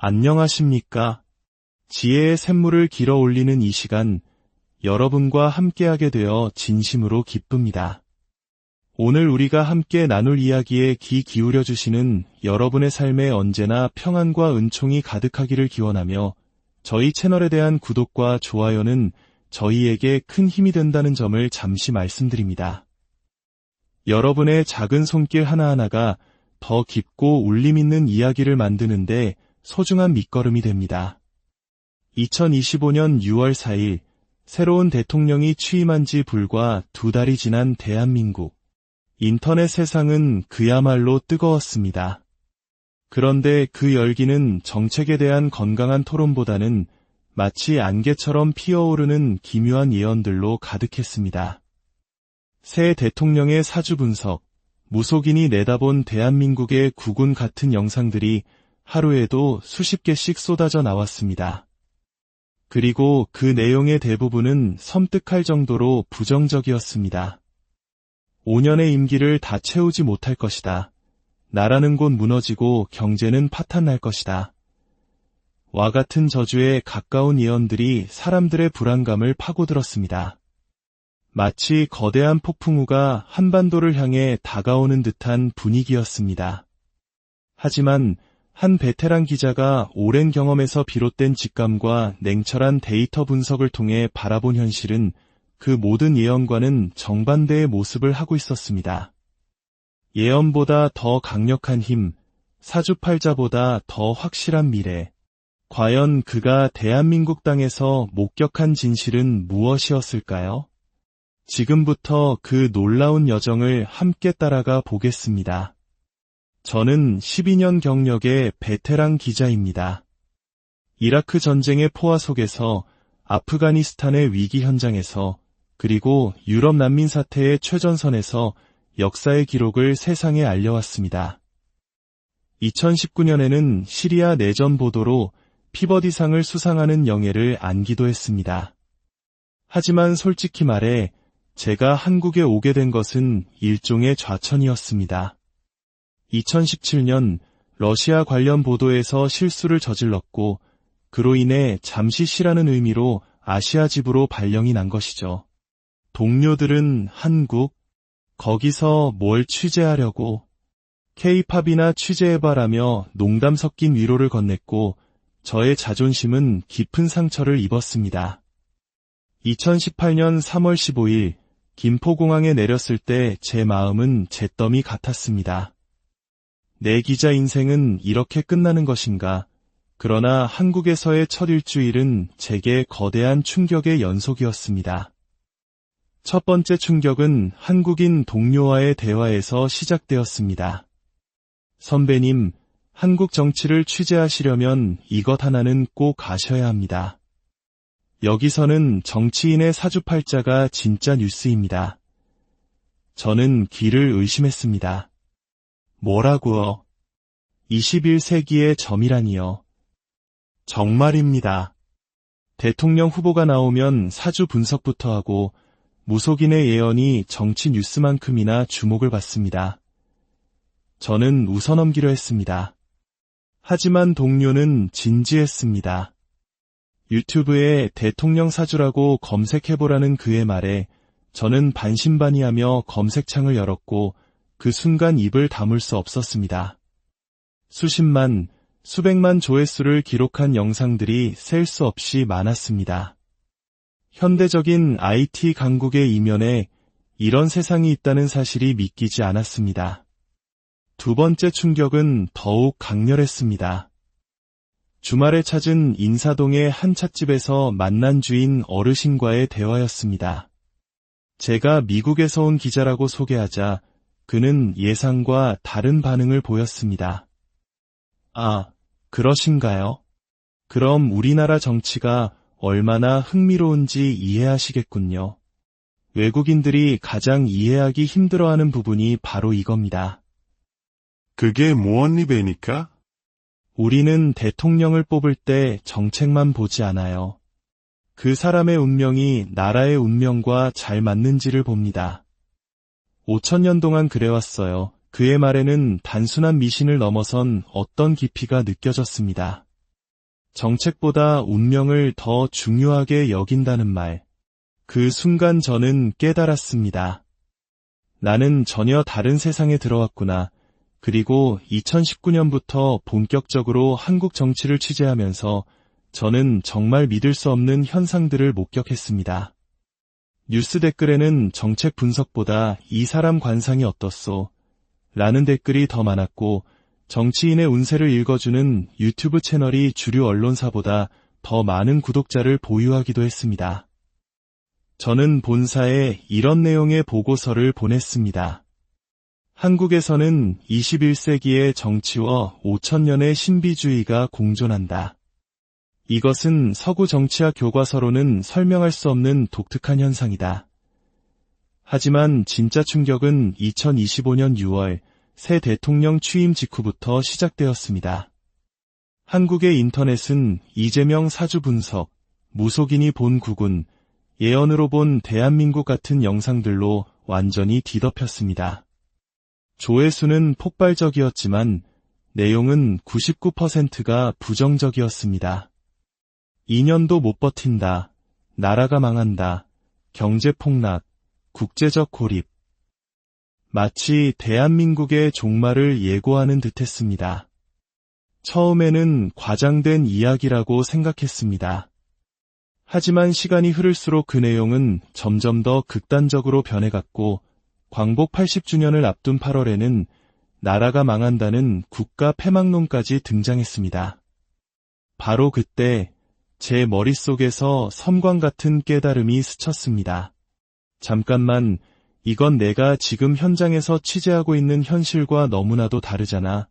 안녕하십니까? 지혜의 샘물을 길어 올리는 이 시간, 여러분과 함께하게 되어 진심으로 기쁩니다. 오늘 우리가 함께 나눌 이야기에 귀 기울여 주시는 여러분의 삶에 언제나 평안과 은총이 가득하기를 기원하며 저희 채널에 대한 구독과 좋아요는 저희에게 큰 힘이 된다는 점을 잠시 말씀드립니다. 여러분의 작은 손길 하나하나가 더 깊고 울림 있는 이야기를 만드는데 소중한 밑거름이 됩니다. 2025년 6월 4일, 새로운 대통령이 취임한 지 불과 2달이 지난 대한민국. 인터넷 세상은 그야말로 뜨거웠습니다. 그런데 그 열기는 정책에 대한 건강한 토론보다는 마치 안개처럼 피어오르는 기묘한 예언들로 가득했습니다. 새 대통령의 사주 분석, 무속인이 내다본 대한민국의 국운 같은 영상들이 하루에도 수십 개씩 쏟아져 나왔습니다. 그리고 그 내용의 대부분은 섬뜩할 정도로 부정적이었습니다. 5년의 임기를 다 채우지 못할 것이다. 나라는 곧 무너지고 경제는 파탄날 것이다. 와 같은 저주에 가까운 예언들이 사람들의 불안감을 파고들었습니다. 마치 거대한 폭풍우가 한반도를 향해 다가오는 듯한 분위기였습니다. 하지만 한 베테랑 기자가 오랜 경험에서 비롯된 직감과 냉철한 데이터 분석을 통해 바라본 현실은 그 모든 예언과는 정반대의 모습을 하고 있었습니다. 예언보다 더 강력한 힘, 사주팔자보다 더 확실한 미래. 과연 그가 대한민국 땅에서 목격한 진실은 무엇이었을까요? 지금부터 그 놀라운 여정을 함께 따라가 보겠습니다. 저는 12년 경력의 베테랑 기자입니다. 이라크 전쟁의 포화 속에서, 아프가니스탄의 위기 현장에서, 그리고 유럽 난민 사태의 최전선에서 역사의 기록을 세상에 알려왔습니다. 2019년에는 시리아 내전 보도로 피버디상을 수상하는 영예를 안기도 했습니다. 하지만 솔직히 말해 제가 한국에 오게 된 것은 일종의 좌천이었습니다. 2017년 러시아 관련 보도에서 실수를 저질렀고 그로 인해 잠시 쉬라는 의미로 아시아 집으로 발령이 난 것이죠. 동료들은 한국, 거기서 뭘 취재하려고, K-팝이나 취재해봐라며 농담 섞인 위로를 건넸고 저의 자존심은 깊은 상처를 입었습니다. 2018년 3월 15일 김포공항에 내렸을 때 제 마음은 잿더미 같았습니다. 내 기자 인생은 이렇게 끝나는 것인가? 그러나 한국에서의 첫 일주일은 제게 거대한 충격의 연속이었습니다. 첫 번째 충격은 한국인 동료와의 대화에서 시작되었습니다. 선배님, 한국 정치를 취재하시려면 이것 하나는 꼭 아셔야 합니다. 여기서는 정치인의 사주팔자가 진짜 뉴스입니다. 저는 귀를 의심했습니다. 뭐라고요? 21세기의 점이라니요. 정말입니다. 대통령 후보가 나오면 사주 분석부터 하고 무속인의 예언이 정치 뉴스만큼이나 주목을 받습니다. 저는 웃어넘기려 했습니다. 하지만 동료는 진지했습니다. 유튜브에 대통령 사주라고 검색해보라는 그의 말에 저는 반신반의하며 검색창을 열었고 그 순간 입을 다물 수 없었습니다. 수십만, 수백만 조회수를 기록한 영상들이 셀 수 없이 많았습니다. 현대적인 IT 강국의 이면에 이런 세상이 있다는 사실이 믿기지 않았습니다. 두 번째 충격은 더욱 강렬했습니다. 주말에 찾은 인사동의 한 찻집에서 만난 주인 어르신과의 대화였습니다. 제가 미국에서 온 기자라고 소개하자 그는 예상과 다른 반응을 보였습니다. 아, 그러신가요? 그럼 우리나라 정치가 얼마나 흥미로운지 이해하시겠군요. 외국인들이 가장 이해하기 힘들어하는 부분이 바로 이겁니다. 그게 무언 입에니까? 우리는 대통령을 뽑을 때 정책만 보지 않아요. 그 사람의 운명이 나라의 운명과 잘 맞는지를 봅니다. 5,000년 동안 그래왔어요. 그의 말에는 단순한 미신을 넘어선 어떤 깊이가 느껴졌습니다. 정책보다 운명을 더 중요하게 여긴다는 말. 그 순간 저는 깨달았습니다. 나는 전혀 다른 세상에 들어왔구나. 그리고 2019년부터 본격적으로 한국 정치를 취재하면서 저는 정말 믿을 수 없는 현상들을 목격했습니다. 뉴스 댓글에는 정책 분석보다 이 사람 관상이 어떻소? 라는 댓글이 더 많았고, 정치인의 운세를 읽어주는 유튜브 채널이 주류 언론사보다 더 많은 구독자를 보유하기도 했습니다. 저는 본사에 이런 내용의 보고서를 보냈습니다. 한국에서는 21세기의 정치와 5000년의 신비주의가 공존한다. 이것은 서구 정치학 교과서로는 설명할 수 없는 독특한 현상이다. 하지만 진짜 충격은 2025년 6월 새 대통령 취임 직후부터 시작되었습니다. 한국의 인터넷은 이재명 사주 분석, 무속인이 본 국운, 예언으로 본 대한민국 같은 영상들로 완전히 뒤덮였습니다. 조회수는 폭발적이었지만 내용은 99%가 부정적이었습니다. 2년도 못 버틴다. 나라가 망한다. 경제 폭락. 국제적 고립. 마치 대한민국의 종말을 예고하는 듯했습니다. 처음에는 과장된 이야기라고 생각했습니다. 하지만 시간이 흐를수록 그 내용은 점점 더 극단적으로 변해갔고 광복 80주년을 앞둔 8월에는 나라가 망한다는 국가 폐막론까지 등장했습니다. 바로 그때 제 머릿속에서 섬광 같은 깨달음이 스쳤습니다. 잠깐만, 이건 내가 지금 현장에서 취재하고 있는 현실과 너무나도 다르잖아.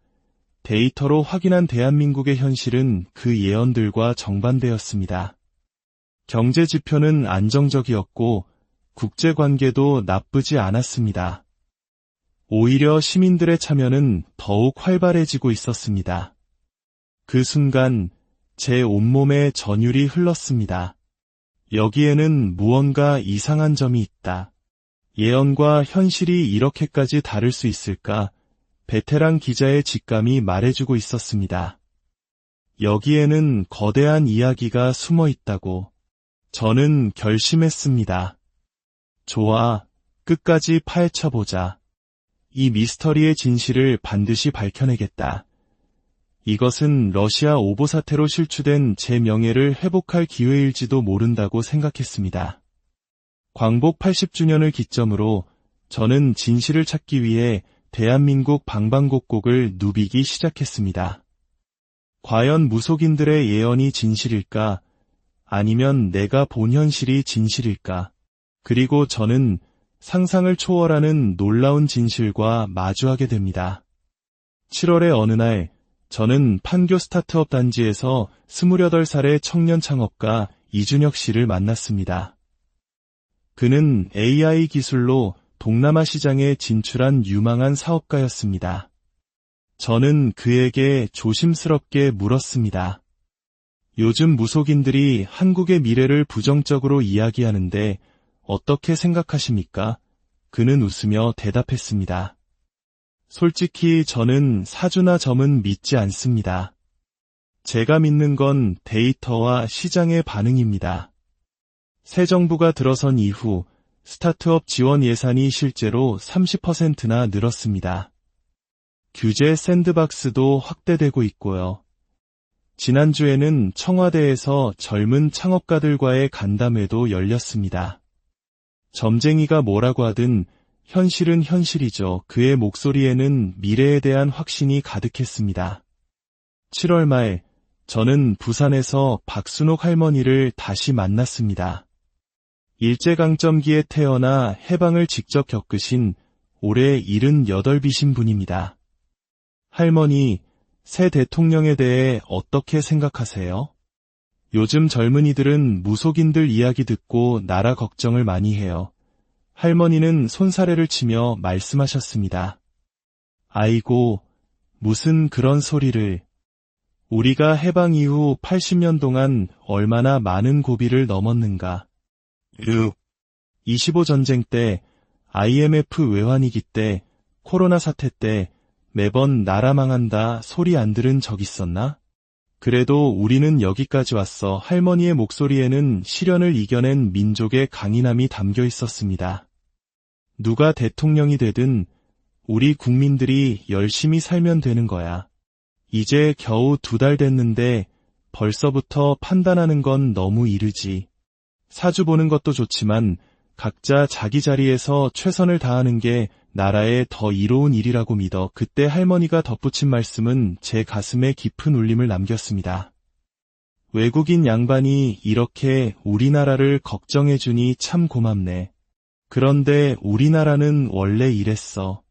데이터로 확인한 대한민국의 현실은 그 예언들과 정반대였습니다. 경제 지표는 안정적이었고 국제관계도 나쁘지 않았습니다. 오히려 시민들의 참여는 더욱 활발해지고 있었습니다. 그 순간 제 온몸에 전율이 흘렀습니다. 여기에는 무언가 이상한 점이 있다. 예언과 현실이 이렇게까지 다를 수 있을까? 베테랑 기자의 직감이 말해주고 있었습니다. 여기에는 거대한 이야기가 숨어 있다고. 저는 결심했습니다. 좋아, 끝까지 파헤쳐보자. 이 미스터리의 진실을 반드시 밝혀내겠다. 이것은 러시아 오보 사태로 실추된 제 명예를 회복할 기회일지도 모른다고 생각했습니다. 광복 80주년을 기점으로 저는 진실을 찾기 위해 대한민국 방방곡곡을 누비기 시작했습니다. 과연 무속인들의 예언이 진실일까? 아니면 내가 본 현실이 진실일까? 그리고 저는 상상을 초월하는 놀라운 진실과 마주하게 됩니다. 7월의 어느 날, 저는 판교 스타트업 단지에서 28살의 청년 창업가 이준혁 씨를 만났습니다. 그는 AI 기술로 동남아 시장에 진출한 유망한 사업가였습니다. 저는 그에게 조심스럽게 물었습니다. 요즘 무속인들이 한국의 미래를 부정적으로 이야기하는데 어떻게 생각하십니까? 그는 웃으며 대답했습니다. 솔직히 저는 사주나 점은 믿지 않습니다. 제가 믿는 건 데이터와 시장의 반응입니다. 새 정부가 들어선 이후 스타트업 지원 예산이 실제로 30%나 늘었습니다. 규제 샌드박스도 확대되고 있고요. 지난주에는 청와대에서 젊은 창업가들과의 간담회도 열렸습니다. 점쟁이가 뭐라고 하든 현실은 현실이죠. 그의 목소리에는 미래에 대한 확신이 가득했습니다. 7월 말, 저는 부산에서 박순옥 할머니를 다시 만났습니다. 일제강점기에 태어나 해방을 직접 겪으신 올해 78이신 분입니다. 할머니, 새 대통령에 대해 어떻게 생각하세요? 요즘 젊은이들은 무속인들 이야기 듣고 나라 걱정을 많이 해요. 할머니는 손사래를 치며 말씀하셨습니다. 아이고, 무슨 그런 소리를. 우리가 해방 이후 80년 동안 얼마나 많은 고비를 넘었는가. 25 전쟁 때, IMF 외환위기 때, 코로나 사태 때 매번 나라 망한다 소리 안 들은 적 있었나? 그래도 우리는 여기까지 왔어. 할머니의 목소리에는 시련을 이겨낸 민족의 강인함이 담겨 있었습니다. 누가 대통령이 되든 우리 국민들이 열심히 살면 되는 거야. 이제 겨우 2달 됐는데 벌써부터 판단하는 건 너무 이르지. 사주 보는 것도 좋지만 각자 자기 자리에서 최선을 다하는 게 나라에 더 이로운 일이라고 믿어. 그때 할머니가 덧붙인 말씀은 제 가슴에 깊은 울림을 남겼습니다. 외국인 양반이 이렇게 우리나라를 걱정해주니 참 고맙네. 그런데 우리나라는 원래 이랬어.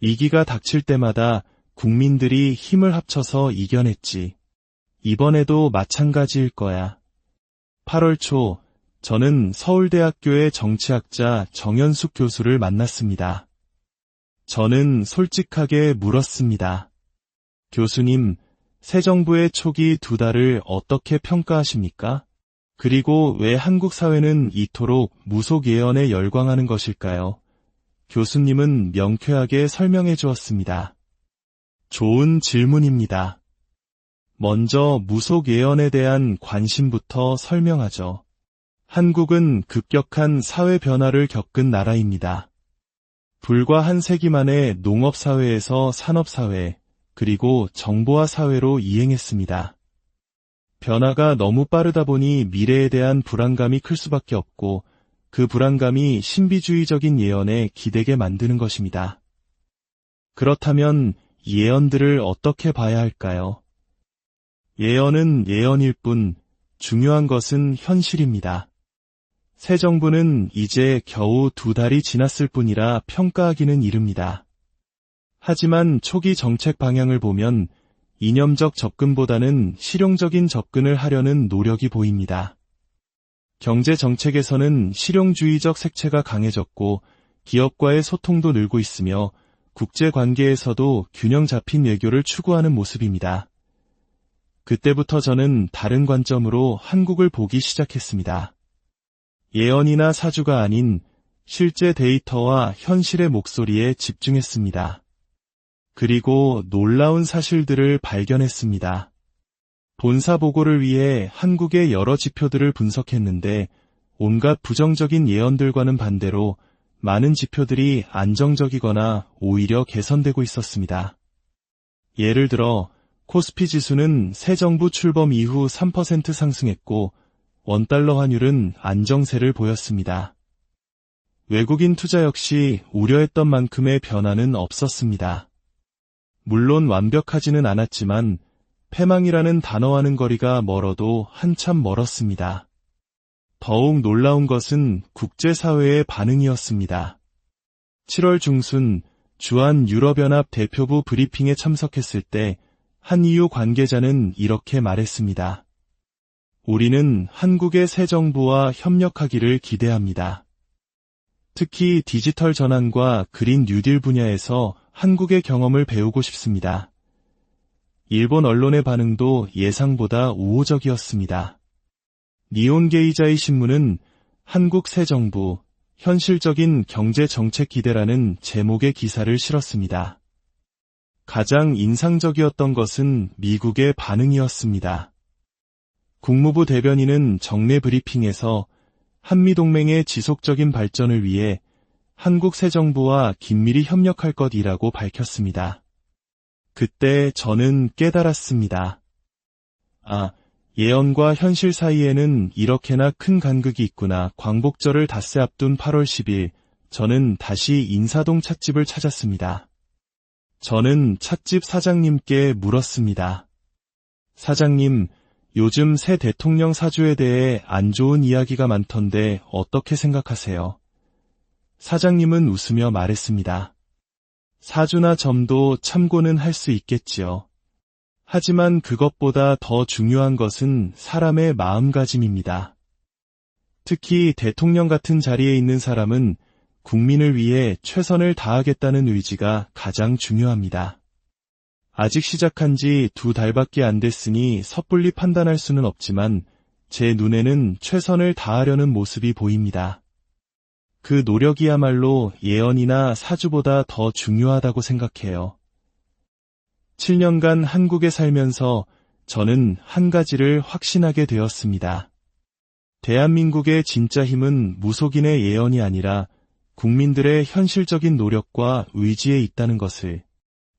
위기가 닥칠 때마다 국민들이 힘을 합쳐서 이겨냈지. 이번에도 마찬가지일 거야. 8월 초 저는 서울대학교의 정치학자 정현숙 교수를 만났습니다. 저는 솔직하게 물었습니다. 교수님, 새 정부의 초기 2달을 어떻게 평가하십니까? 그리고 왜 한국 사회는 이토록 무속 예언에 열광하는 것일까요? 교수님은 명쾌하게 설명해 주었습니다. 좋은 질문입니다. 먼저 무속 예언에 대한 관심부터 설명하죠. 한국은 급격한 사회 변화를 겪은 나라입니다. 불과 한 세기 만에 농업사회에서 산업사회, 그리고 정보화 사회로 이행했습니다. 변화가 너무 빠르다 보니 미래에 대한 불안감이 클 수밖에 없고 그 불안감이 신비주의적인 예언에 기대게 만드는 것입니다. 그렇다면 예언들을 어떻게 봐야 할까요? 예언은 예언일 뿐 중요한 것은 현실입니다. 새 정부는 이제 겨우 2달이 지났을 뿐이라 평가하기는 이릅니다. 하지만 초기 정책 방향을 보면 이념적 접근보다는 실용적인 접근을 하려는 노력이 보입니다. 경제 정책에서는 실용주의적 색채가 강해졌고 기업과의 소통도 늘고 있으며 국제 관계에서도 균형 잡힌 외교를 추구하는 모습입니다. 그때부터 저는 다른 관점으로 한국을 보기 시작했습니다. 예언이나 사주가 아닌 실제 데이터와 현실의 목소리에 집중했습니다. 그리고 놀라운 사실들을 발견했습니다. 본사 보고를 위해 한국의 여러 지표들을 분석했는데 온갖 부정적인 예언들과는 반대로 많은 지표들이 안정적이거나 오히려 개선되고 있었습니다. 예를 들어 코스피 지수는 새 정부 출범 이후 3% 상승했고 원달러 환율은 안정세를 보였습니다. 외국인 투자 역시 우려했던 만큼의 변화는 없었습니다. 물론 완벽하지는 않았지만 패망이라는 단어와는 거리가 멀어도 한참 멀었습니다. 더욱 놀라운 것은 국제사회의 반응이었습니다. 7월 중순 주한 유럽연합 대표부 브리핑에 참석했을 때 한 EU 관계자는 이렇게 말했습니다. 우리는 한국의 새 정부와 협력하기를 기대합니다. 특히 디지털 전환과 그린 뉴딜 분야에서 한국의 경험을 배우고 싶습니다. 일본 언론의 반응도 예상보다 우호적이었습니다. 니혼게이자이 신문은 한국 새 정부, 현실적인 경제 정책 기대라는 제목의 기사를 실었습니다. 가장 인상적이었던 것은 미국의 반응이었습니다. 국무부 대변인은 정례 브리핑에서 한미동맹의 지속적인 발전을 위해 한국 새 정부와 긴밀히 협력할 것이라고 밝혔습니다. 그때 저는 깨달았습니다. 예언과 현실 사이에는 이렇게나 큰 간극이 있구나. 광복절을 닷새 앞둔 8월 10일, 저는 다시 인사동 찻집을 찾았습니다. 저는 찻집 사장님께 물었습니다. 사장님, 요즘 새 대통령 사주에 대해 안 좋은 이야기가 많던데 어떻게 생각하세요? 사장님은 웃으며 말했습니다. 사주나 점도 참고는 할 수 있겠지요. 하지만 그것보다 더 중요한 것은 사람의 마음가짐입니다. 특히 대통령 같은 자리에 있는 사람은 국민을 위해 최선을 다하겠다는 의지가 가장 중요합니다. 아직 시작한 지 2달밖에 안 됐으니 섣불리 판단할 수는 없지만 제 눈에는 최선을 다하려는 모습이 보입니다. 그 노력이야말로 예언이나 사주보다 더 중요하다고 생각해요. 7년간 한국에 살면서 저는 한 가지를 확신하게 되었습니다. 대한민국의 진짜 힘은 무속인의 예언이 아니라 국민들의 현실적인 노력과 의지에 있다는 것을,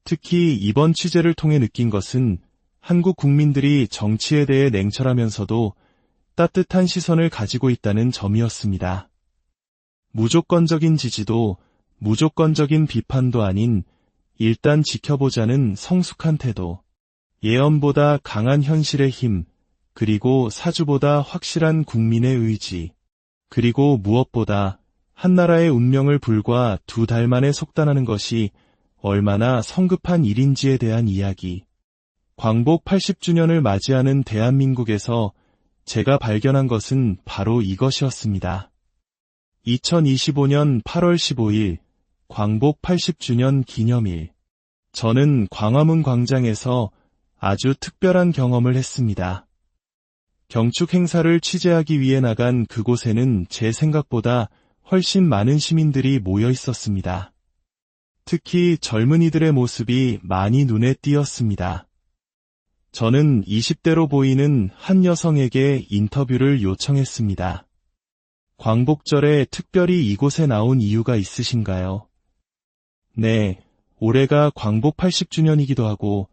특히 이번 취재를 통해 느낀 것은 한국 국민들이 정치에 대해 냉철하면서도 따뜻한 시선을 가지고 있다는 점이었습니다. 무조건적인 지지도, 무조건적인 비판도 아닌 일단 지켜보자는 성숙한 태도, 예언보다 강한 현실의 힘, 그리고 사주보다 확실한 국민의 의지, 그리고 무엇보다 한나라의 운명을 불과 2달 만에 속단하는 것이 얼마나 성급한 일인지에 대한 이야기. 광복 80주년을 맞이하는 대한민국에서 제가 발견한 것은 바로 이것이었습니다. 2025년 8월 15일, 광복 80주년 기념일. 저는 광화문 광장에서 아주 특별한 경험을 했습니다. 경축 행사를 취재하기 위해 나간 그곳에는 제 생각보다 훨씬 많은 시민들이 모여 있었습니다. 특히 젊은이들의 모습이 많이 눈에 띄었습니다. 저는 20대로 보이는 한 여성에게 인터뷰를 요청했습니다. 광복절에 특별히 이곳에 나온 이유가 있으신가요? 네, 올해가 광복 80주년이기도 하고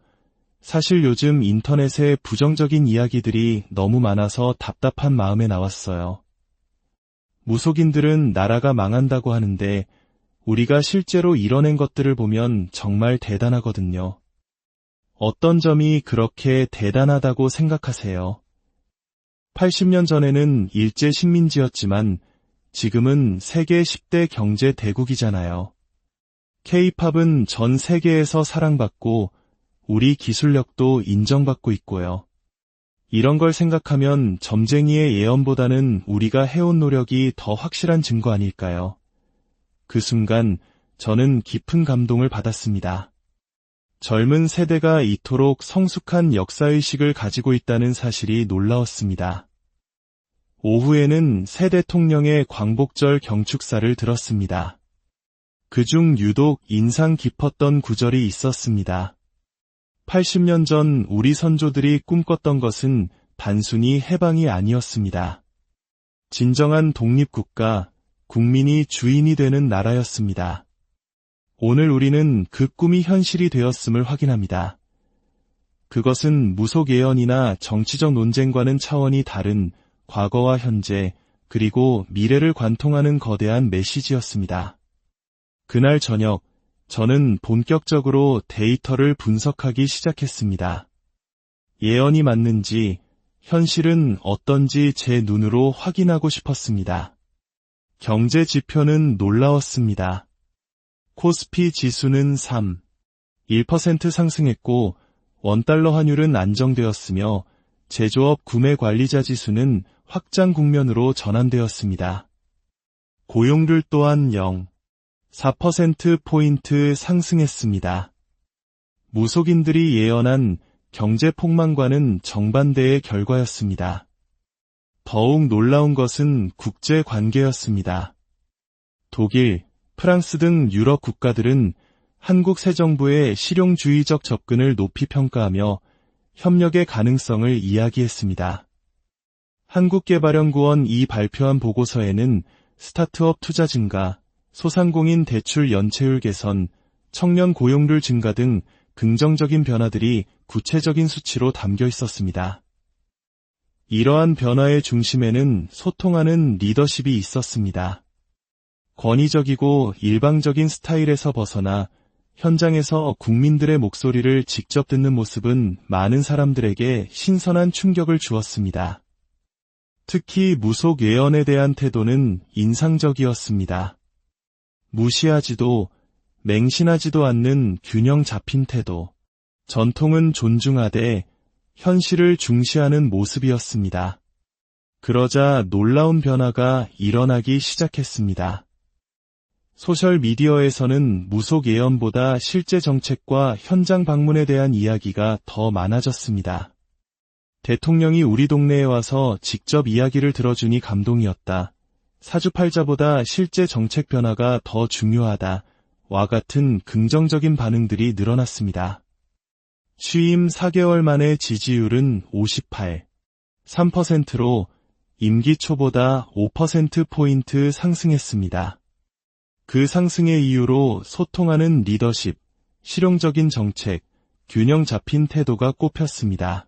사실 요즘 인터넷에 부정적인 이야기들이 너무 많아서 답답한 마음에 나왔어요. 무속인들은 나라가 망한다고 하는데 우리가 실제로 이뤄낸 것들을 보면 정말 대단하거든요. 어떤 점이 그렇게 대단하다고 생각하세요? 80년 전에는 일제 식민지였지만 지금은 세계 10대 경제 대국이잖아요. K-팝은 전 세계에서 사랑받고 우리 기술력도 인정받고 있고요. 이런 걸 생각하면 점쟁이의 예언보다는 우리가 해온 노력이 더 확실한 증거 아닐까요? 그 순간 저는 깊은 감동을 받았습니다. 젊은 세대가 이토록 성숙한 역사의식을 가지고 있다는 사실이 놀라웠습니다. 오후에는 새 대통령의 광복절 경축사를 들었습니다. 그중 유독 인상 깊었던 구절이 있었습니다. 80년 전 우리 선조들이 꿈꿨던 것은 단순히 해방이 아니었습니다. 진정한 독립국가, 국민이 주인이 되는 나라였습니다. 오늘 우리는 그 꿈이 현실이 되었음을 확인합니다. 그것은 무속 예언이나 정치적 논쟁과는 차원이 다른 과거와 현재, 그리고 미래를 관통하는 거대한 메시지였습니다. 그날 저녁, 저는 본격적으로 데이터를 분석하기 시작했습니다. 예언이 맞는지, 현실은 어떤지 제 눈으로 확인하고 싶었습니다. 경제 지표는 놀라웠습니다. 코스피 지수는 1% 상승했고 원달러 환율은 안정되었으며 제조업 구매관리자 지수는 확장 국면으로 전환되었습니다. 고용률 또한 0.4%포인트 상승했습니다. 무속인들이 예언한 경제 폭망과는 정반대의 결과였습니다. 더욱 놀라운 것은 국제 관계였습니다. 독일, 프랑스 등 유럽 국가들은 한국 새 정부의 실용주의적 접근을 높이 평가하며 협력의 가능성을 이야기했습니다. 한국개발연구원이 발표한 보고서에는 스타트업 투자 증가, 소상공인 대출 연체율 개선, 청년 고용률 증가 등 긍정적인 변화들이 구체적인 수치로 담겨 있었습니다. 이러한 변화의 중심에는 소통하는 리더십이 있었습니다. 권위적이고 일방적인 스타일에서 벗어나 현장에서 국민들의 목소리를 직접 듣는 모습은 많은 사람들에게 신선한 충격을 주었습니다. 특히 무속 예언에 대한 태도는 인상적이었습니다. 무시하지도 맹신하지도 않는 균형 잡힌 태도, 전통은 존중하되 현실을 중시하는 모습이었습니다. 그러자 놀라운 변화가 일어나기 시작했습니다. 소셜미디어에서는 무속 예언보다 실제 정책과 현장 방문에 대한 이야기가 더 많아졌습니다. 대통령이 우리 동네에 와서 직접 이야기를 들어주니 감동이었다. 사주팔자보다 실제 정책 변화가 더 중요하다. 와 같은 긍정적인 반응들이 늘어났습니다. 취임 4개월 만에 지지율은 58.3%로 임기 초보다 5%포인트 상승했습니다. 그 상승의 이유로 소통하는 리더십, 실용적인 정책, 균형 잡힌 태도가 꼽혔습니다.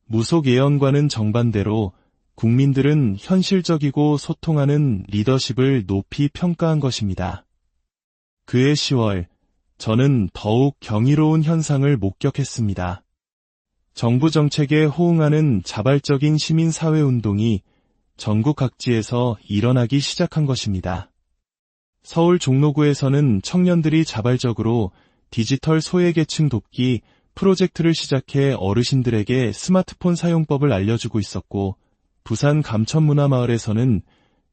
무속 예언과는 정반대로 국민들은 현실적이고 소통하는 리더십을 높이 평가한 것입니다. 그해 10월, 저는 더욱 경이로운 현상을 목격했습니다. 정부 정책에 호응하는 자발적인 시민사회운동이 전국 각지에서 일어나기 시작한 것입니다. 서울 종로구에서는 청년들이 자발적으로 디지털 소외계층 돕기 프로젝트를 시작해 어르신들에게 스마트폰 사용법을 알려주고 있었고, 부산 감천문화마을에서는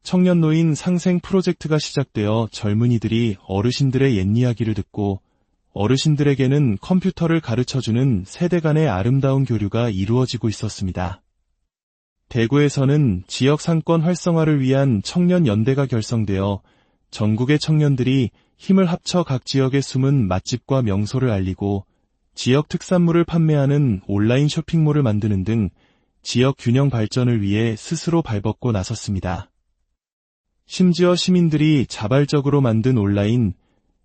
청년노인 상생 프로젝트가 시작되어 젊은이들이 어르신들의 옛 이야기를 듣고 어르신들에게는 컴퓨터를 가르쳐주는 세대 간의 아름다운 교류가 이루어지고 있었습니다. 대구에서는 지역 상권 활성화를 위한 청년연대가 결성되어 전국의 청년들이 힘을 합쳐 각 지역의 숨은 맛집과 명소를 알리고 지역 특산물을 판매하는 온라인 쇼핑몰을 만드는 등 지역 균형 발전을 위해 스스로 발벗고 나섰습니다. 심지어 시민들이 자발적으로 만든 온라인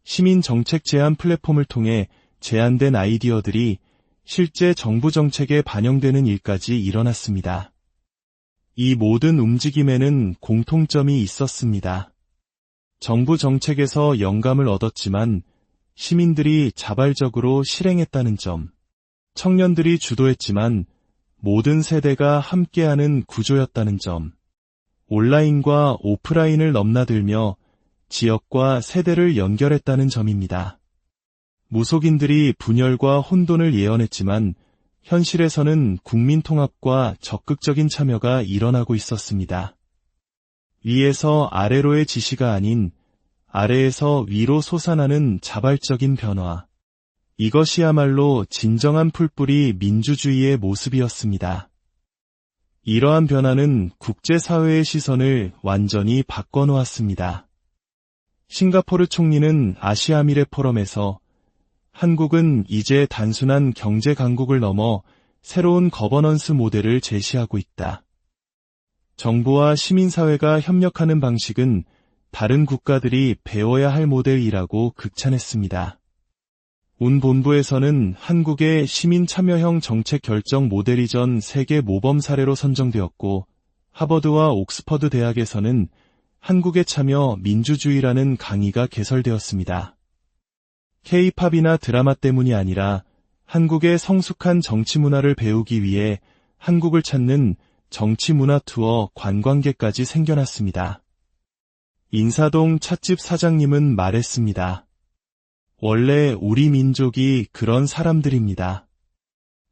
시민 정책 제안 플랫폼을 통해 제안된 아이디어들이 실제 정부 정책에 반영되는 일까지 일어났습니다. 이 모든 움직임에는 공통점이 있었습니다. 정부 정책에서 영감을 얻었지만 시민들이 자발적으로 실행했다는 점, 청년들이 주도했지만 모든 세대가 함께하는 구조였다는 점, 온라인과 오프라인을 넘나들며 지역과 세대를 연결했다는 점입니다. 무속인들이 분열과 혼돈을 예언했지만 현실에서는 국민 통합과 적극적인 참여가 일어나고 있었습니다. 위에서 아래로의 지시가 아닌 아래에서 위로 솟아나는 자발적인 변화. 이것이야말로 진정한 풀뿌리 민주주의의 모습이었습니다. 이러한 변화는 국제사회의 시선을 완전히 바꿔놓았습니다. 싱가포르 총리는 아시아미래 포럼에서 한국은 이제 단순한 경제 강국을 넘어 새로운 거버넌스 모델을 제시하고 있다. 정부와 시민사회가 협력하는 방식은 다른 국가들이 배워야 할 모델이라고 극찬했습니다. 운 본부에서는 한국의 시민 참여형 정책 결정 모델이 전 세계 모범 사례로 선정되었고, 하버드와 옥스퍼드 대학에서는 한국의 참여 민주주의라는 강의가 개설되었습니다. K-팝이나 드라마 때문이 아니라 한국의 성숙한 정치 문화를 배우기 위해 한국을 찾는 정치 문화 투어 관광객까지 생겨났습니다. 인사동 찻집 사장님은 말했습니다. 원래 우리 민족이 그런 사람들입니다.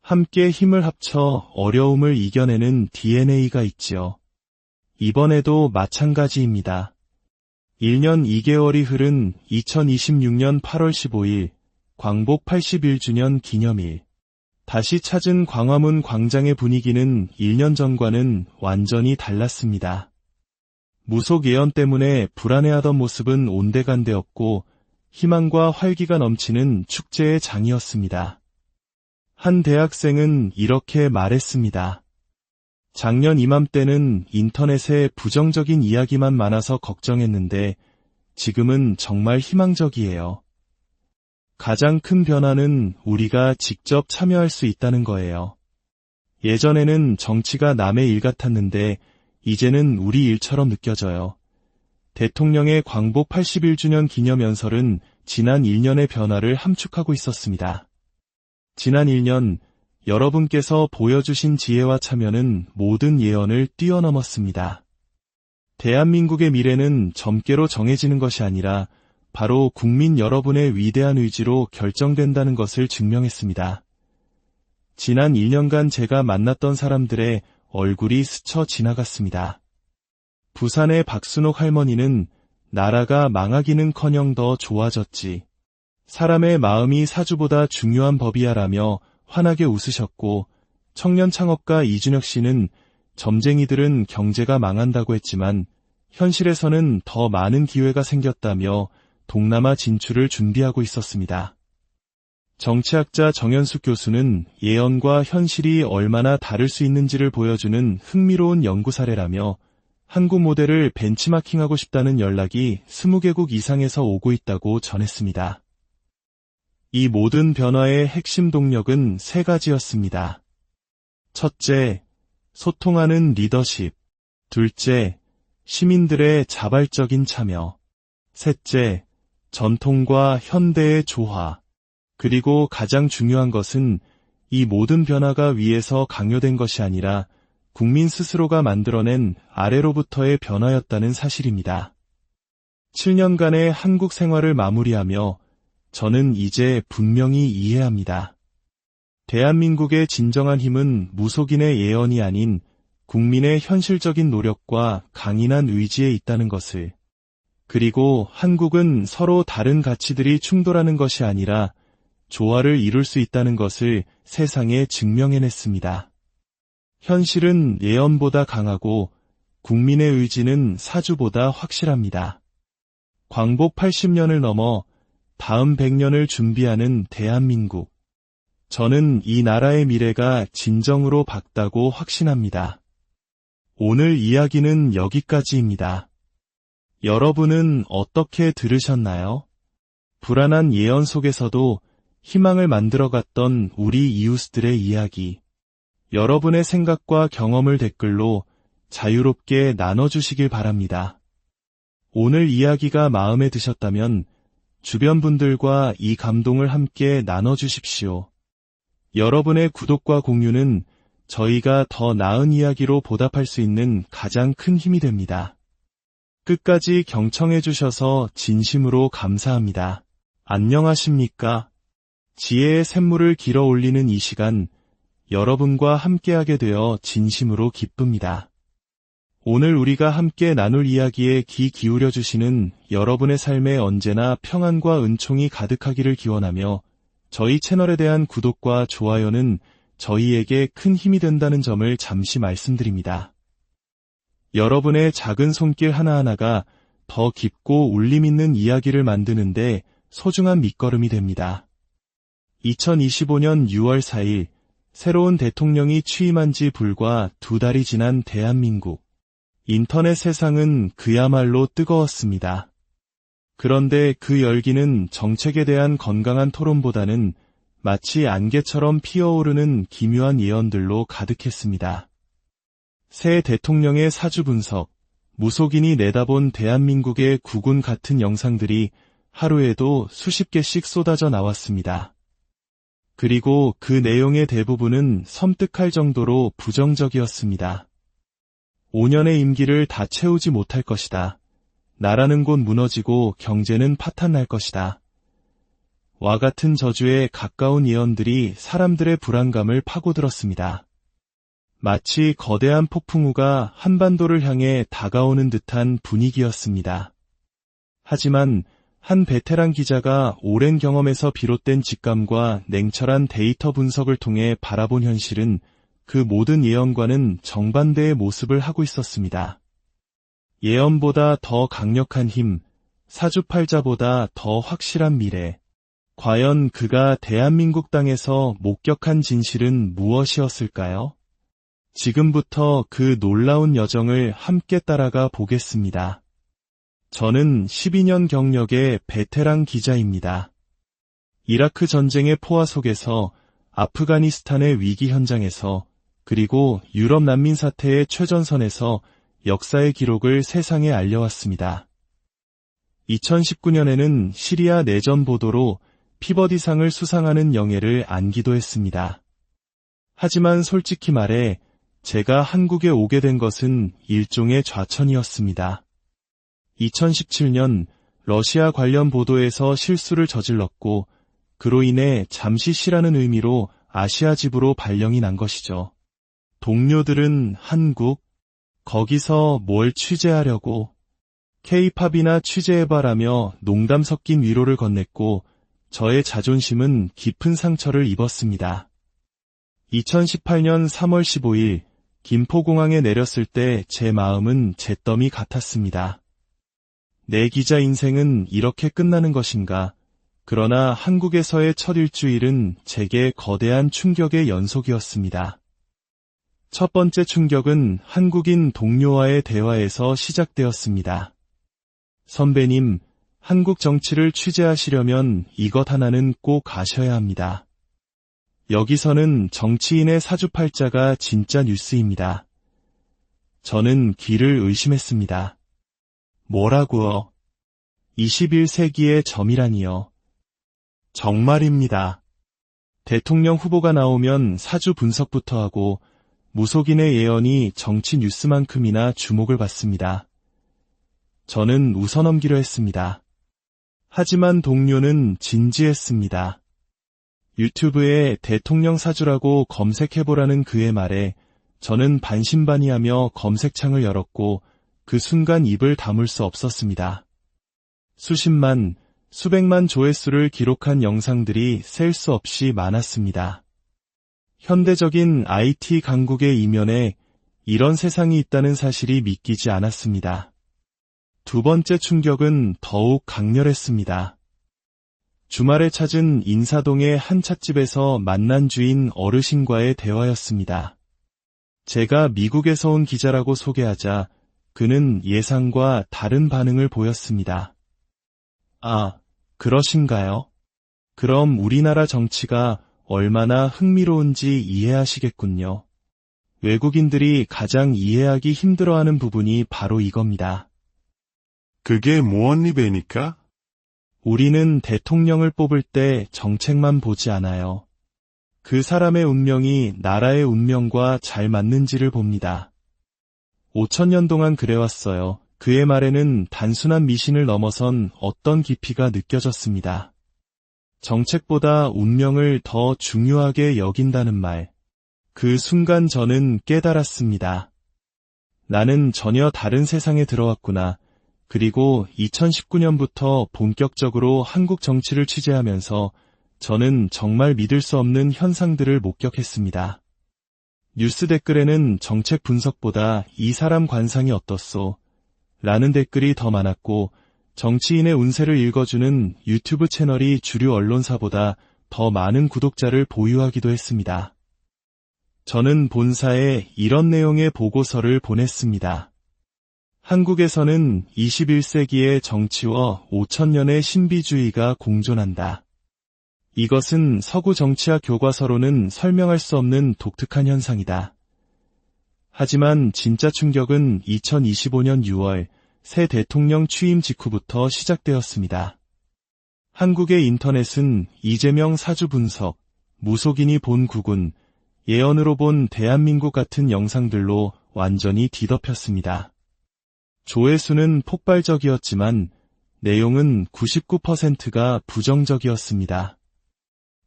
함께 힘을 합쳐 어려움을 이겨내는 DNA가 있지요. 이번에도 마찬가지입니다. 1년 2개월이 흐른 2026년 8월 15일 광복 81주년 기념일. 다시 찾은 광화문 광장의 분위기는 1년 전과는 완전히 달랐습니다. 무속 예언 때문에 불안해하던 모습은 온데간데없고 희망과 활기가 넘치는 축제의 장이었습니다. 한 대학생은 이렇게 말했습니다. 작년 이맘때는 인터넷에 부정적인 이야기만 많아서 걱정했는데 지금은 정말 희망적이에요. 가장 큰 변화는 우리가 직접 참여할 수 있다는 거예요. 예전에는 정치가 남의 일 같았는데 이제는 우리 일처럼 느껴져요. 대통령의 광복 81주년 기념연설은 지난 1년의 변화를 함축하고 있었습니다. 지난 1년 여러분께서 보여주신 지혜와 참여는 모든 예언을 뛰어넘었습니다. 대한민국의 미래는 점괘로 정해지는 것이 아니라 바로 국민 여러분의 위대한 의지로 결정된다는 것을 증명했습니다. 지난 1년간 제가 만났던 사람들의 얼굴이 스쳐 지나갔습니다. 부산의 박순옥 할머니는 나라가 망하기는커녕 더 좋아졌지. 사람의 마음이 사주보다 중요한 법이야라며 환하게 웃으셨고, 청년 창업가 이준혁 씨는 점쟁이들은 경제가 망한다고 했지만 현실에서는 더 많은 기회가 생겼다며 동남아 진출을 준비하고 있었습니다. 정치학자 정현숙 교수는 예언과 현실이 얼마나 다를 수 있는지를 보여주는 흥미로운 연구 사례라며 한국 모델을 벤치마킹하고 싶다는 연락이 20개국 이상에서 오고 있다고 전했습니다. 이 모든 변화의 핵심 동력은 세 가지였습니다. 첫째, 소통하는 리더십. 둘째, 시민들의 자발적인 참여. 셋째, 전통과 현대의 조화. 그리고 가장 중요한 것은 이 모든 변화가 위에서 강요된 것이 아니라 국민 스스로가 만들어낸 아래로부터의 변화였다는 사실입니다. 7년간의 한국 생활을 마무리하며 저는 이제 분명히 이해합니다. 대한민국의 진정한 힘은 무속인의 예언이 아닌 국민의 현실적인 노력과 강인한 의지에 있다는 것을, 그리고 한국은 서로 다른 가치들이 충돌하는 것이 아니라 조화를 이룰 수 있다는 것을 세상에 증명해냈습니다. 현실은 예언보다 강하고 국민의 의지는 사주보다 확실합니다. 광복 80년을 넘어 다음 100년을 준비하는 대한민국. 저는 이 나라의 미래가 진정으로 밝다고 확신합니다. 오늘 이야기는 여기까지입니다. 여러분은 어떻게 들으셨나요? 불안한 예언 속에서도 희망을 만들어갔던 우리 이웃들의 이야기. 여러분의 생각과 경험을 댓글로 자유롭게 나눠주시길 바랍니다. 오늘 이야기가 마음에 드셨다면 주변 분들과 이 감동을 함께 나눠주십시오. 여러분의 구독과 공유는 저희가 더 나은 이야기로 보답할 수 있는 가장 큰 힘이 됩니다. 끝까지 경청해주셔서 진심으로 감사합니다. 안녕하십니까? 지혜의 샘물을 길어 올리는 이 시간, 여러분과 함께하게 되어 진심으로 기쁩니다. 오늘 우리가 함께 나눌 이야기에 귀 기울여 주시는 여러분의 삶에 언제나 평안과 은총이 가득하기를 기원하며 저희 채널에 대한 구독과 좋아요는 저희에게 큰 힘이 된다는 점을 잠시 말씀드립니다. 여러분의 작은 손길 하나하나가 더 깊고 울림 있는 이야기를 만드는데 소중한 밑거름이 됩니다. 2025년 6월 4일 새로운 대통령이 취임한 지 불과 2달이 지난 대한민국. 인터넷 세상은 그야말로 뜨거웠습니다. 그런데 그 열기는 정책에 대한 건강한 토론보다는 마치 안개처럼 피어오르는 기묘한 예언들로 가득했습니다. 새 대통령의 사주 분석, 무속인이 내다본 대한민국의 국운 같은 영상들이 하루에도 수십 개씩 쏟아져 나왔습니다. 그리고 그 내용의 대부분은 섬뜩할 정도로 부정적이었습니다. 5년의 임기를 다 채우지 못할 것이다. 나라는 곧 무너지고 경제는 파탄날 것이다. 와 같은 저주에 가까운 예언들이 사람들의 불안감을 파고들었습니다. 마치 거대한 폭풍우가 한반도를 향해 다가오는 듯한 분위기였습니다. 하지만 한 베테랑 기자가 오랜 경험에서 비롯된 직감과 냉철한 데이터 분석을 통해 바라본 현실은 그 모든 예언과는 정반대의 모습을 하고 있었습니다. 예언보다 더 강력한 힘, 사주팔자보다 더 확실한 미래. 과연 그가 대한민국 땅에서 목격한 진실은 무엇이었을까요? 지금부터 그 놀라운 여정을 함께 따라가 보겠습니다. 저는 12년 경력의 베테랑 기자입니다. 이라크 전쟁의 포화 속에서, 아프가니스탄의 위기 현장에서, 그리고 유럽 난민 사태의 최전선에서 역사의 기록을 세상에 알려왔습니다. 2019년에는 시리아 내전 보도로 피버디상을 수상하는 영예를 안기도 했습니다. 하지만 솔직히 말해 제가 한국에 오게 된 것은 일종의 좌천이었습니다. 2017년 러시아 관련 보도에서 실수를 저질렀고 그로 인해 잠시 쉬라는 의미로 아시아 집으로 발령이 난 것이죠. 동료들은 한국, 거기서 뭘 취재하려고, K-팝이나 취재해봐라며 농담 섞인 위로를 건넸고 저의 자존심은 깊은 상처를 입었습니다. 2018년 3월 15일 김포공항에 내렸을 때 제 마음은 잿더미 같았습니다. 내 기자 인생은 이렇게 끝나는 것인가? 그러나 한국에서의 첫 일주일은 제게 거대한 충격의 연속이었습니다. 첫 번째 충격은 한국인 동료와의 대화에서 시작되었습니다. 선배님, 한국 정치를 취재하시려면 이것 하나는 꼭 아셔야 합니다. 여기서는 정치인의 사주팔자가 진짜 뉴스입니다. 저는 귀를 의심했습니다. 뭐라고요? 21세기의 점이라니요. 정말입니다. 대통령 후보가 나오면 사주 분석부터 하고 무속인의 예언이 정치 뉴스만큼이나 주목을 받습니다. 저는 웃어넘기려 했습니다. 하지만 동료는 진지했습니다. 유튜브에 대통령 사주라고 검색해보라는 그의 말에 저는 반신반의하며 검색창을 열었고 그 순간 입을 다물 수 없었습니다. 수십만, 수백만 조회수를 기록한 영상들이 셀 수 없이 많았습니다. 현대적인 IT 강국의 이면에 이런 세상이 있다는 사실이 믿기지 않았습니다. 두 번째 충격은 더욱 강렬했습니다. 주말에 찾은 인사동의 한 찻집에서 만난 주인 어르신과의 대화였습니다. 제가 미국에서 온 기자라고 소개하자 그는 예상과 다른 반응을 보였습니다. 아, 그러신가요? 그럼 우리나라 정치가 얼마나 흥미로운지 이해하시겠군요. 외국인들이 가장 이해하기 힘들어하는 부분이 바로 이겁니다. 그게 무언 입에니까? 우리는 대통령을 뽑을 때 정책만 보지 않아요. 그 사람의 운명이 나라의 운명과 잘 맞는지를 봅니다. 5,000년 동안 그래왔어요. 그의 말에는 단순한 미신을 넘어선 어떤 깊이가 느껴졌습니다. 정책보다 운명을 더 중요하게 여긴다는 말. 그 순간 저는 깨달았습니다. 나는 전혀 다른 세상에 들어왔구나. 그리고 2019년부터 본격적으로 한국 정치를 취재하면서 저는 정말 믿을 수 없는 현상들을 목격했습니다. 뉴스 댓글에는 정책 분석보다 이 사람 관상이 어떻소? 라는 댓글이 더 많았고 정치인의 운세를 읽어주는 유튜브 채널이 주류 언론사보다 더 많은 구독자를 보유하기도 했습니다. 저는 본사에 이런 내용의 보고서를 보냈습니다. 한국에서는 21세기의 정치와 5,000년의 신비주의가 공존한다. 이것은 서구 정치학 교과서로는 설명할 수 없는 독특한 현상이다. 하지만 진짜 충격은 2025년 6월 새 대통령 취임 직후부터 시작되었습니다. 한국의 인터넷은 이재명 사주 분석, 무속인이 본 국운, 예언으로 본 대한민국 같은 영상들로 완전히 뒤덮였습니다. 조회수는 폭발적이었지만 내용은 99%가 부정적이었습니다.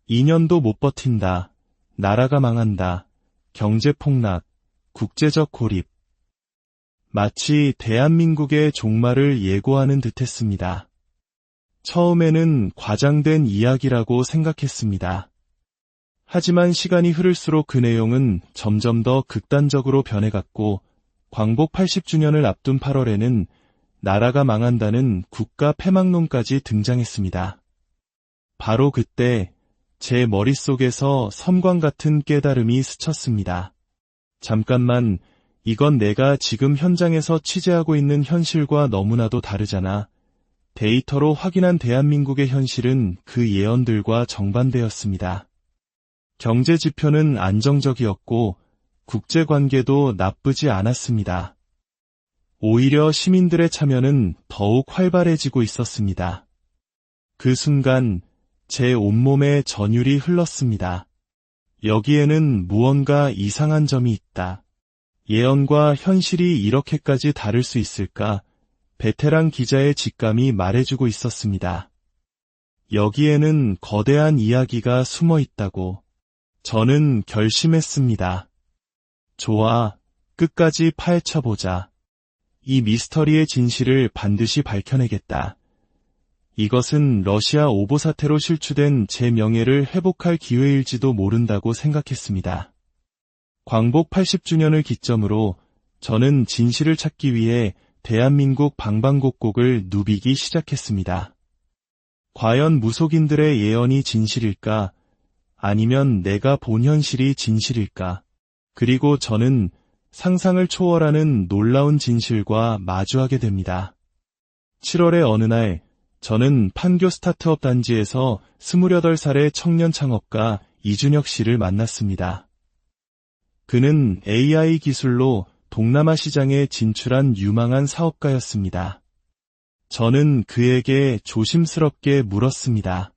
2년도 못 버틴다. 나라가 망한다. 경제 폭락. 국제적 고립. 마치 대한민국의 종말을 예고하는 듯했습니다. 처음에는 과장된 이야기라고 생각했습니다. 하지만 시간이 흐를수록 그 내용은 점점 더 극단적으로 변해갔고 광복 80주년을 앞둔 8월에는 나라가 망한다는 국가 폐막론까지 등장했습니다. 바로 그때 제 머릿속에서 섬광 같은 깨달음이 스쳤습니다. 잠깐만, 이건 내가 지금 현장에서 취재하고 있는 현실과 너무나도 다르잖아. 데이터로 확인한 대한민국의 현실은 그 예언들과 정반대였습니다. 경제 지표는 안정적이었고 국제관계도 나쁘지 않았습니다. 오히려 시민들의 참여는 더욱 활발해지고 있었습니다. 그 순간 제 온몸에 전율이 흘렀습니다. 여기에는 무언가 이상한 점이 있다. 예언과 현실이 이렇게까지 다를 수 있을까? 베테랑 기자의 직감이 말해주고 있었습니다. 여기에는 거대한 이야기가 숨어 있다고. 저는 결심했습니다. 좋아, 끝까지 파헤쳐보자. 이 미스터리의 진실을 반드시 밝혀내겠다. 이것은 러시아 오보 사태로 실추된 제 명예를 회복할 기회일지도 모른다고 생각했습니다. 광복 80주년을 기점으로 저는 진실을 찾기 위해 대한민국 방방곡곡을 누비기 시작했습니다. 과연 무속인들의 예언이 진실일까? 아니면 내가 본 현실이 진실일까? 그리고 저는 상상을 초월하는 놀라운 진실과 마주하게 됩니다. 7월의 어느 날, 저는 판교 스타트업 단지에서 28살의 청년 창업가 이준혁 씨를 만났습니다. 그는 AI 기술로 동남아 시장에 진출한 유망한 사업가였습니다. 저는 그에게 조심스럽게 물었습니다.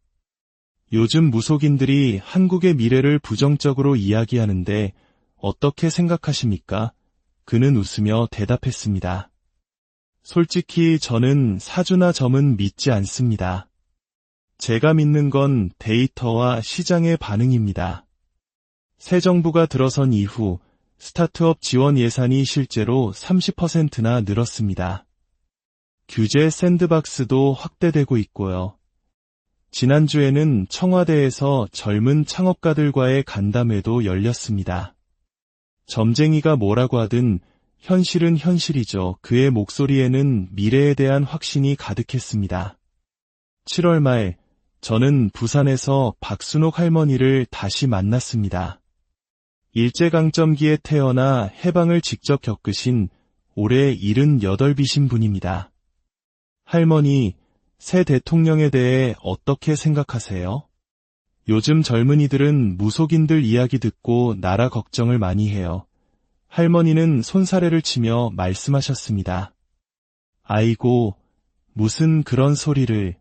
요즘 무속인들이 한국의 미래를 부정적으로 이야기하는데 어떻게 생각하십니까? 그는 웃으며 대답했습니다. 솔직히 저는 사주나 점은 믿지 않습니다. 제가 믿는 건 데이터와 시장의 반응입니다. 새 정부가 들어선 이후 스타트업 지원 예산이 실제로 30%나 늘었습니다. 규제 샌드박스도 확대되고 있고요. 지난주에는 청와대에서 젊은 창업가들과의 간담회도 열렸습니다. 점쟁이가 뭐라고 하든 현실은 현실이죠. 그의 목소리에는 미래에 대한 확신이 가득했습니다. 7월 말, 저는 부산에서 박순옥 할머니를 다시 만났습니다. 일제강점기에 태어나 해방을 직접 겪으신 올해 78이신 분입니다. 할머니, 새 대통령에 대해 어떻게 생각하세요? 요즘 젊은이들은 무속인들 이야기 듣고 나라 걱정을 많이 해요. 할머니는 손사래를 치며 말씀하셨습니다. 아이고, 무슨 그런 소리를.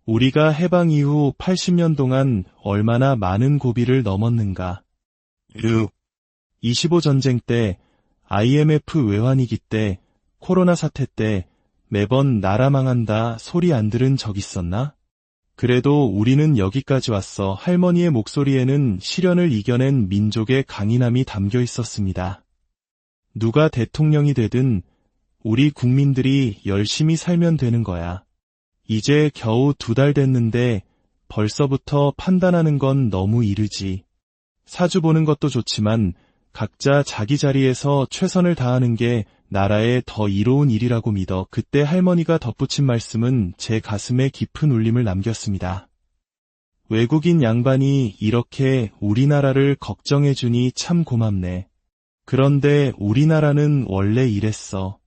우리가 해방 이후 80년 동안 얼마나 많은 고비를 넘었는가. 25 전쟁 때, IMF 외환위기 때, 코로나 사태 때 매번 나라 망한다 소리 안 들은 적 있었나? 그래도 우리는 여기까지 왔어. 할머니의 목소리에는 시련을 이겨낸 민족의 강인함이 담겨 있었습니다. 누가 대통령이 되든 우리 국민들이 열심히 살면 되는 거야. 이제 겨우 2달 됐는데 벌써부터 판단하는 건 너무 이르지. 사주 보는 것도 좋지만 각자 자기 자리에서 최선을 다하는 게 나라에 더 이로운 일이라고 믿어. 그때 할머니가 덧붙인 말씀은 제 가슴에 깊은 울림을 남겼습니다. 외국인 양반이 이렇게 우리나라를 걱정해주니 참 고맙네. 그런데 우리나라는 원래 이랬어.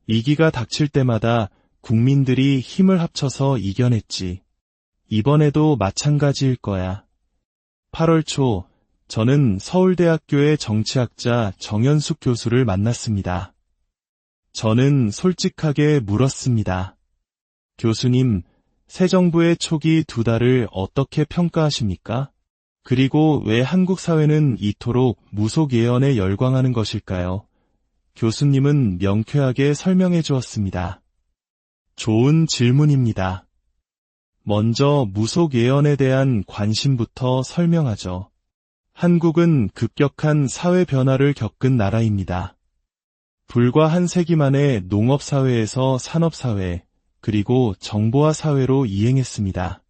위기가 닥칠 때마다 국민들이 힘을 합쳐서 이겨냈지. 이번에도 마찬가지일 거야. 8월 초, 저는 서울대학교의 정치학자 정현숙 교수를 만났습니다. 저는 솔직하게 물었습니다. 교수님, 새 정부의 초기 2달을 어떻게 평가하십니까? 그리고 왜 한국 사회는 이토록 무속 예언에 열광하는 것일까요? 교수님은 명쾌하게 설명해 주었습니다. 좋은 질문입니다. 먼저 무속 예언에 대한 관심부터 설명하죠. 한국은 급격한 사회 변화를 겪은 나라입니다. 불과 한 세기 만에 농업사회에서 산업사회, 그리고 정보화 사회로 이행했습니다.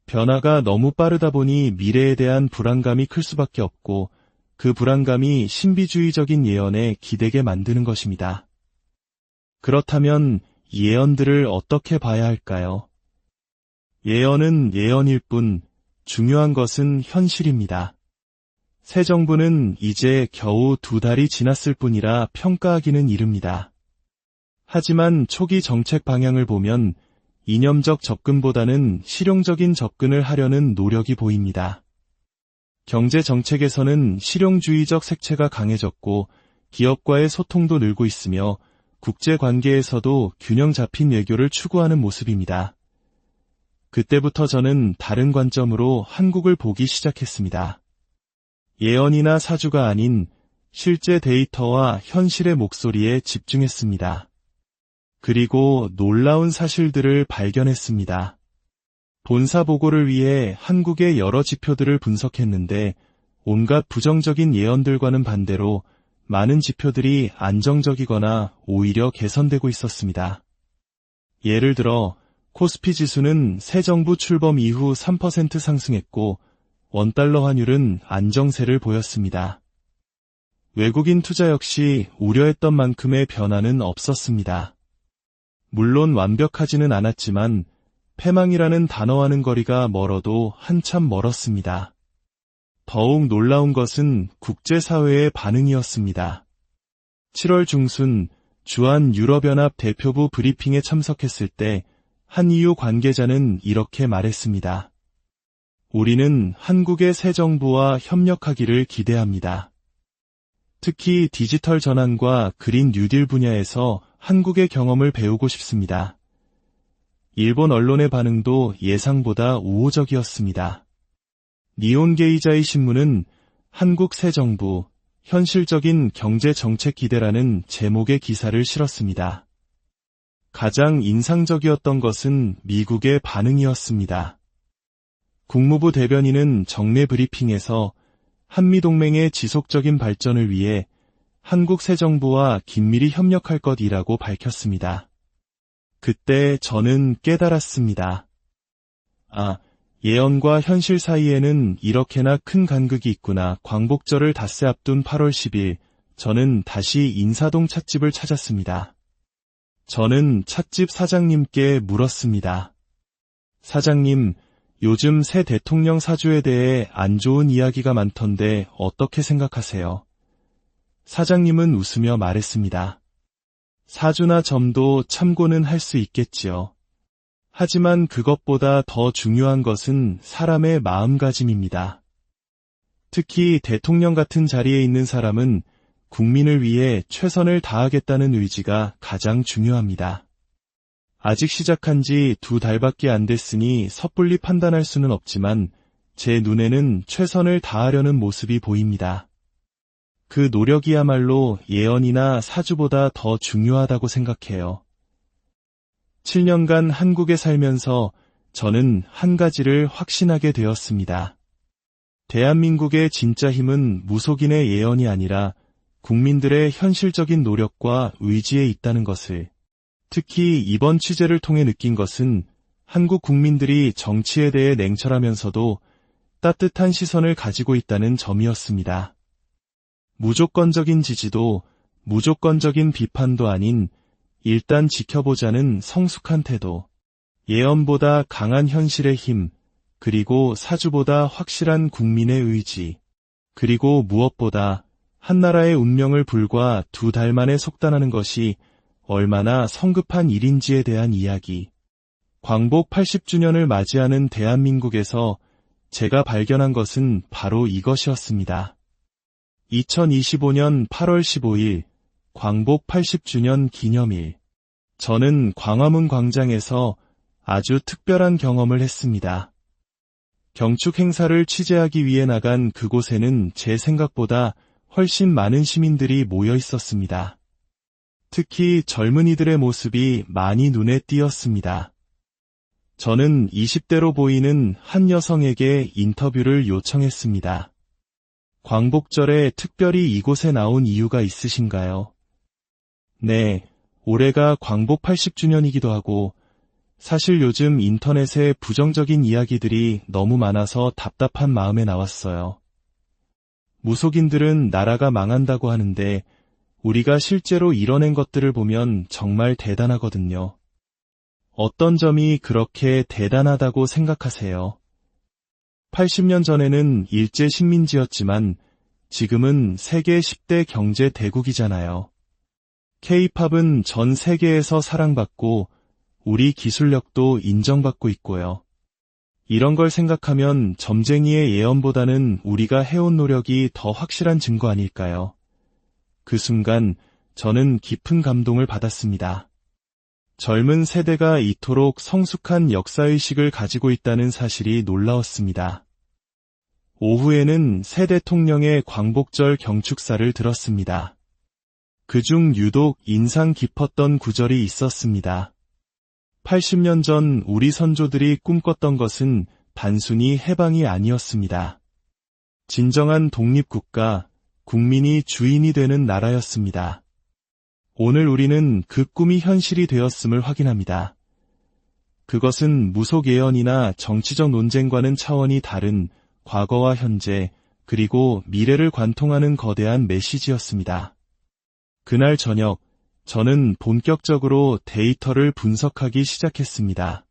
변화가 너무 빠르다 보니 미래에 대한 불안감이 클 수밖에 없고 그 불안감이 신비주의적인 예언에 기대게 만드는 것입니다. 그렇다면 예언들을 어떻게 봐야 할까요? 예언은 예언일 뿐 중요한 것은 현실입니다. 새 정부는 이제 겨우 2달이 지났을 뿐이라 평가하기는 이릅니다. 하지만 초기 정책 방향을 보면 이념적 접근보다는 실용적인 접근을 하려는 노력이 보입니다. 경제 정책에서는 실용주의적 색채가 강해졌고 기업과의 소통도 늘고 있으며 국제 관계에서도 균형 잡힌 외교를 추구하는 모습입니다. 그때부터 저는 다른 관점으로 한국을 보기 시작했습니다. 예언이나 사주가 아닌 실제 데이터와 현실의 목소리에 집중했습니다. 그리고 놀라운 사실들을 발견했습니다. 본사 보고를 위해 한국의 여러 지표들을 분석했는데 온갖 부정적인 예언들과는 반대로 많은 지표들이 안정적이거나 오히려 개선되고 있었습니다. 예를 들어 코스피 지수는 새 정부 출범 이후 3% 상승했고 원달러 환율은 안정세를 보였습니다. 외국인 투자 역시 우려했던 만큼의 변화는 없었습니다. 물론 완벽하지는 않았지만 패망이라는 단어와는 거리가 멀어도 한참 멀었습니다. 더욱 놀라운 것은 국제사회의 반응이었습니다. 7월 중순 주한 유럽연합 대표부 브리핑에 참석했을 때 한 EU 관계자는 이렇게 말했습니다. 우리는 한국의 새 정부와 협력하기를 기대합니다. 특히 디지털 전환과 그린 뉴딜 분야에서 한국의 경험을 배우고 싶습니다. 일본 언론의 반응도 예상보다 우호적이었습니다. 니혼게이자이 신문은 한국 새 정부, 현실적인 경제 정책 기대라는 제목의 기사를 실었습니다. 가장 인상적이었던 것은 미국의 반응이었습니다. 국무부 대변인은 정례 브리핑에서 한미동맹의 지속적인 발전을 위해 한국 새 정부와 긴밀히 협력할 것이라고 밝혔습니다. 그때 저는 깨달았습니다. 예언과 현실 사이에는 이렇게나 큰 간극이 있구나. 광복절을 닷새 앞둔 8월 10일, 저는 다시 인사동 찻집을 찾았습니다. 저는 찻집 사장님께 물었습니다. 사장님, 요즘 새 대통령 사주에 대해 안 좋은 이야기가 많던데 어떻게 생각하세요? 사장님은 웃으며 말했습니다. 사주나 점도 참고는 할 수 있겠지요. 하지만 그것보다 더 중요한 것은 사람의 마음가짐입니다. 특히 대통령 같은 자리에 있는 사람은 국민을 위해 최선을 다하겠다는 의지가 가장 중요합니다. 아직 시작한 지 2달밖에 안 됐으니 섣불리 판단할 수는 없지만 제 눈에는 최선을 다하려는 모습이 보입니다. 그 노력이야말로 예언이나 사주보다 더 중요하다고 생각해요. 7년간 한국에 살면서 저는 한 가지를 확신하게 되었습니다. 대한민국의 진짜 힘은 무속인의 예언이 아니라 국민들의 현실적인 노력과 의지에 있다는 것을, 특히 이번 취재를 통해 느낀 것은 한국 국민들이 정치에 대해 냉철하면서도 따뜻한 시선을 가지고 있다는 점이었습니다. 무조건적인 지지도, 무조건적인 비판도 아닌 일단 지켜보자는 성숙한 태도, 예언보다 강한 현실의 힘, 그리고 사주보다 확실한 국민의 의지, 그리고 무엇보다 한나라의 운명을 불과 2달 만에 속단하는 것이 얼마나 성급한 일인지에 대한 이야기. 광복 80주년을 맞이하는 대한민국에서 제가 발견한 것은 바로 이것이었습니다. 2025년 8월 15일, 광복 80주년 기념일. 저는 광화문 광장에서 아주 특별한 경험을 했습니다. 경축 행사를 취재하기 위해 나간 그곳에는 제 생각보다 훨씬 많은 시민들이 모여 있었습니다. 특히 젊은이들의 모습이 많이 눈에 띄었습니다. 저는 20대로 보이는 한 여성에게 인터뷰를 요청했습니다. 광복절에 특별히 이곳에 나온 이유가 있으신가요? 네, 올해가 광복 80주년이기도 하고 사실 요즘 인터넷에 부정적인 이야기들이 너무 많아서 답답한 마음에 나왔어요. 무속인들은 나라가 망한다고 하는데 우리가 실제로 이뤄낸 것들을 보면 정말 대단하거든요. 어떤 점이 그렇게 대단하다고 생각하세요? 80년 전에는 일제 식민지였지만 지금은 세계 10대 경제 대국이잖아요. K-팝은 전 세계에서 사랑받고 우리 기술력도 인정받고 있고요. 이런 걸 생각하면 점쟁이의 예언보다는 우리가 해온 노력이 더 확실한 증거 아닐까요? 그 순간 저는 깊은 감동을 받았습니다. 젊은 세대가 이토록 성숙한 역사의식을 가지고 있다는 사실이 놀라웠습니다. 오후에는 새 대통령의 광복절 경축사를 들었습니다. 그중 유독 인상 깊었던 구절이 있었습니다. 80년 전 우리 선조들이 꿈꿨던 것은 단순히 해방이 아니었습니다. 진정한 독립국가, 국민이 주인이 되는 나라였습니다. 오늘 우리는 그 꿈이 현실이 되었음을 확인합니다. 그것은 무속 예언이나 정치적 논쟁과는 차원이 다른 과거와 현재, 그리고 미래를 관통하는 거대한 메시지였습니다. 그날 저녁, 저는 본격적으로 데이터를 분석하기 시작했습니다.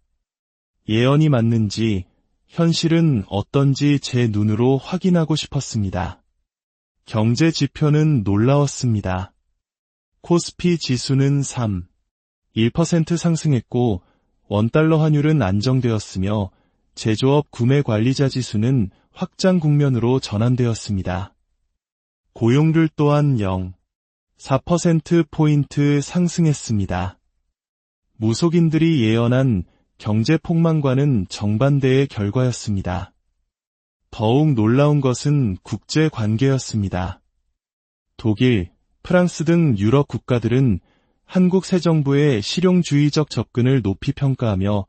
예언이 맞는지, 현실은 어떤지 제 눈으로 확인하고 싶었습니다. 경제 지표는 놀라웠습니다. 코스피 지수는 1% 상승했고 원달러 환율은 안정되었으며 제조업 구매 관리자 지수는 확장 국면으로 전환되었습니다. 고용률 또한 0.4%포인트 상승했습니다. 무속인들이 예언한 경제 폭망과는 정반대의 결과였습니다. 더욱 놀라운 것은 국제 관계였습니다. 독일, 프랑스 등 유럽 국가들은 한국 새 정부의 실용주의적 접근을 높이 평가하며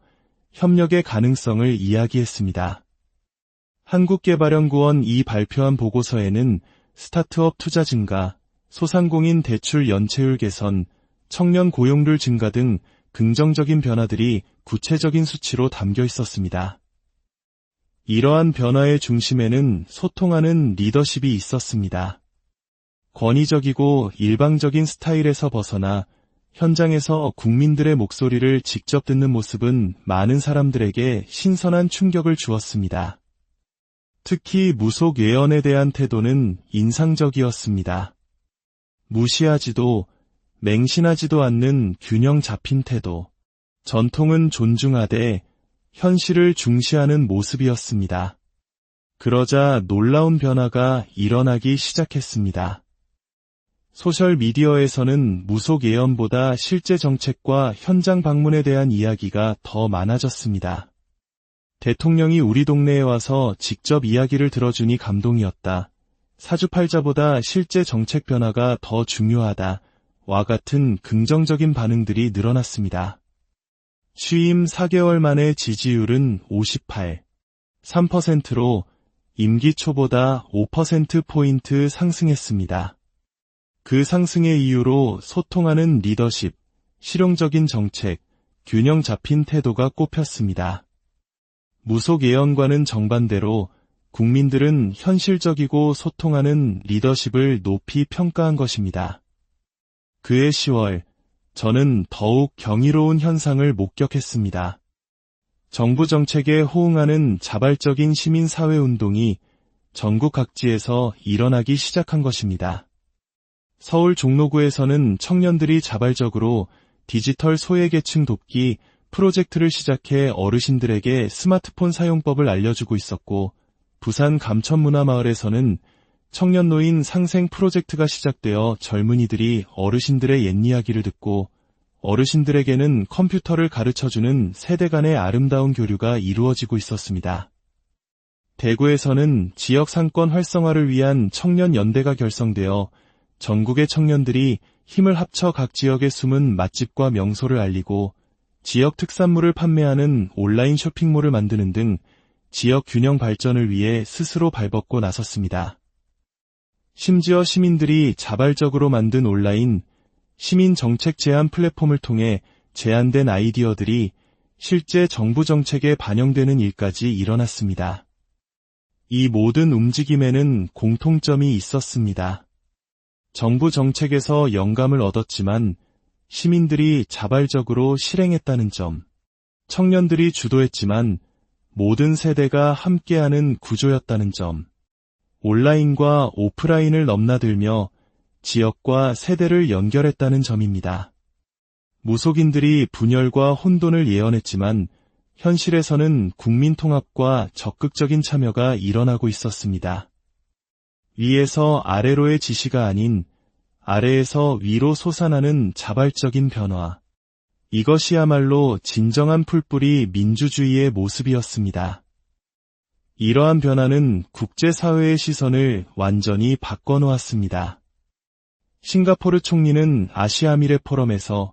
협력의 가능성을 이야기했습니다. 한국개발연구원이 발표한 보고서에는 스타트업 투자 증가, 소상공인 대출 연체율 개선, 청년 고용률 증가 등 긍정적인 변화들이 구체적인 수치로 담겨 있었습니다. 이러한 변화의 중심에는 소통하는 리더십이 있었습니다. 권위적이고 일방적인 스타일에서 벗어나 현장에서 국민들의 목소리를 직접 듣는 모습은 많은 사람들에게 신선한 충격을 주었습니다. 특히 무속 예언에 대한 태도는 인상적이었습니다. 무시하지도 맹신하지도 않는 균형 잡힌 태도, 전통은 존중하되 현실을 중시하는 모습이었습니다. 그러자 놀라운 변화가 일어나기 시작했습니다. 소셜미디어에서는 무속 예언보다 실제 정책과 현장 방문에 대한 이야기가 더 많아졌습니다. 대통령이 우리 동네에 와서 직접 이야기를 들어주니 감동이었다. 사주팔자보다 실제 정책 변화가 더 중요하다. 와 같은 긍정적인 반응들이 늘어났습니다. 취임 4개월 만에 지지율은 58.3%로 임기 초보다 5%포인트 상승했습니다. 그 상승의 이유로 소통하는 리더십, 실용적인 정책, 균형 잡힌 태도가 꼽혔습니다. 무속 예언과는 정반대로 국민들은 현실적이고 소통하는 리더십을 높이 평가한 것입니다. 그해 10월, 저는 더욱 경이로운 현상을 목격했습니다. 정부 정책에 호응하는 자발적인 시민사회운동이 전국 각지에서 일어나기 시작한 것입니다. 서울 종로구에서는 청년들이 자발적으로 디지털 소외계층 돕기 프로젝트를 시작해 어르신들에게 스마트폰 사용법을 알려주고 있었고, 부산 감천문화마을에서는 청년노인 상생 프로젝트가 시작되어 젊은이들이 어르신들의 옛 이야기를 듣고 어르신들에게는 컴퓨터를 가르쳐주는 세대 간의 아름다운 교류가 이루어지고 있었습니다. 대구에서는 지역 상권 활성화를 위한 청년연대가 결성되어 전국의 청년들이 힘을 합쳐 각 지역의 숨은 맛집과 명소를 알리고 지역 특산물을 판매하는 온라인 쇼핑몰을 만드는 등 지역 균형 발전을 위해 스스로 발벗고 나섰습니다. 심지어 시민들이 자발적으로 만든 온라인 시민 정책 제안 플랫폼을 통해 제안된 아이디어들이 실제 정부 정책에 반영되는 일까지 일어났습니다. 이 모든 움직임에는 공통점이 있었습니다. 정부 정책에서 영감을 얻었지만 시민들이 자발적으로 실행했다는 점, 청년들이 주도했지만 모든 세대가 함께하는 구조였다는 점, 온라인과 오프라인을 넘나들며 지역과 세대를 연결했다는 점입니다. 무속인들이 분열과 혼돈을 예언했지만 현실에서는 국민 통합과 적극적인 참여가 일어나고 있었습니다. 위에서 아래로의 지시가 아닌 아래에서 위로 솟아나는 자발적인 변화. 이것이야말로 진정한 풀뿌리 민주주의의 모습이었습니다. 이러한 변화는 국제사회의 시선을 완전히 바꿔놓았습니다. 싱가포르 총리는 아시아미래 포럼에서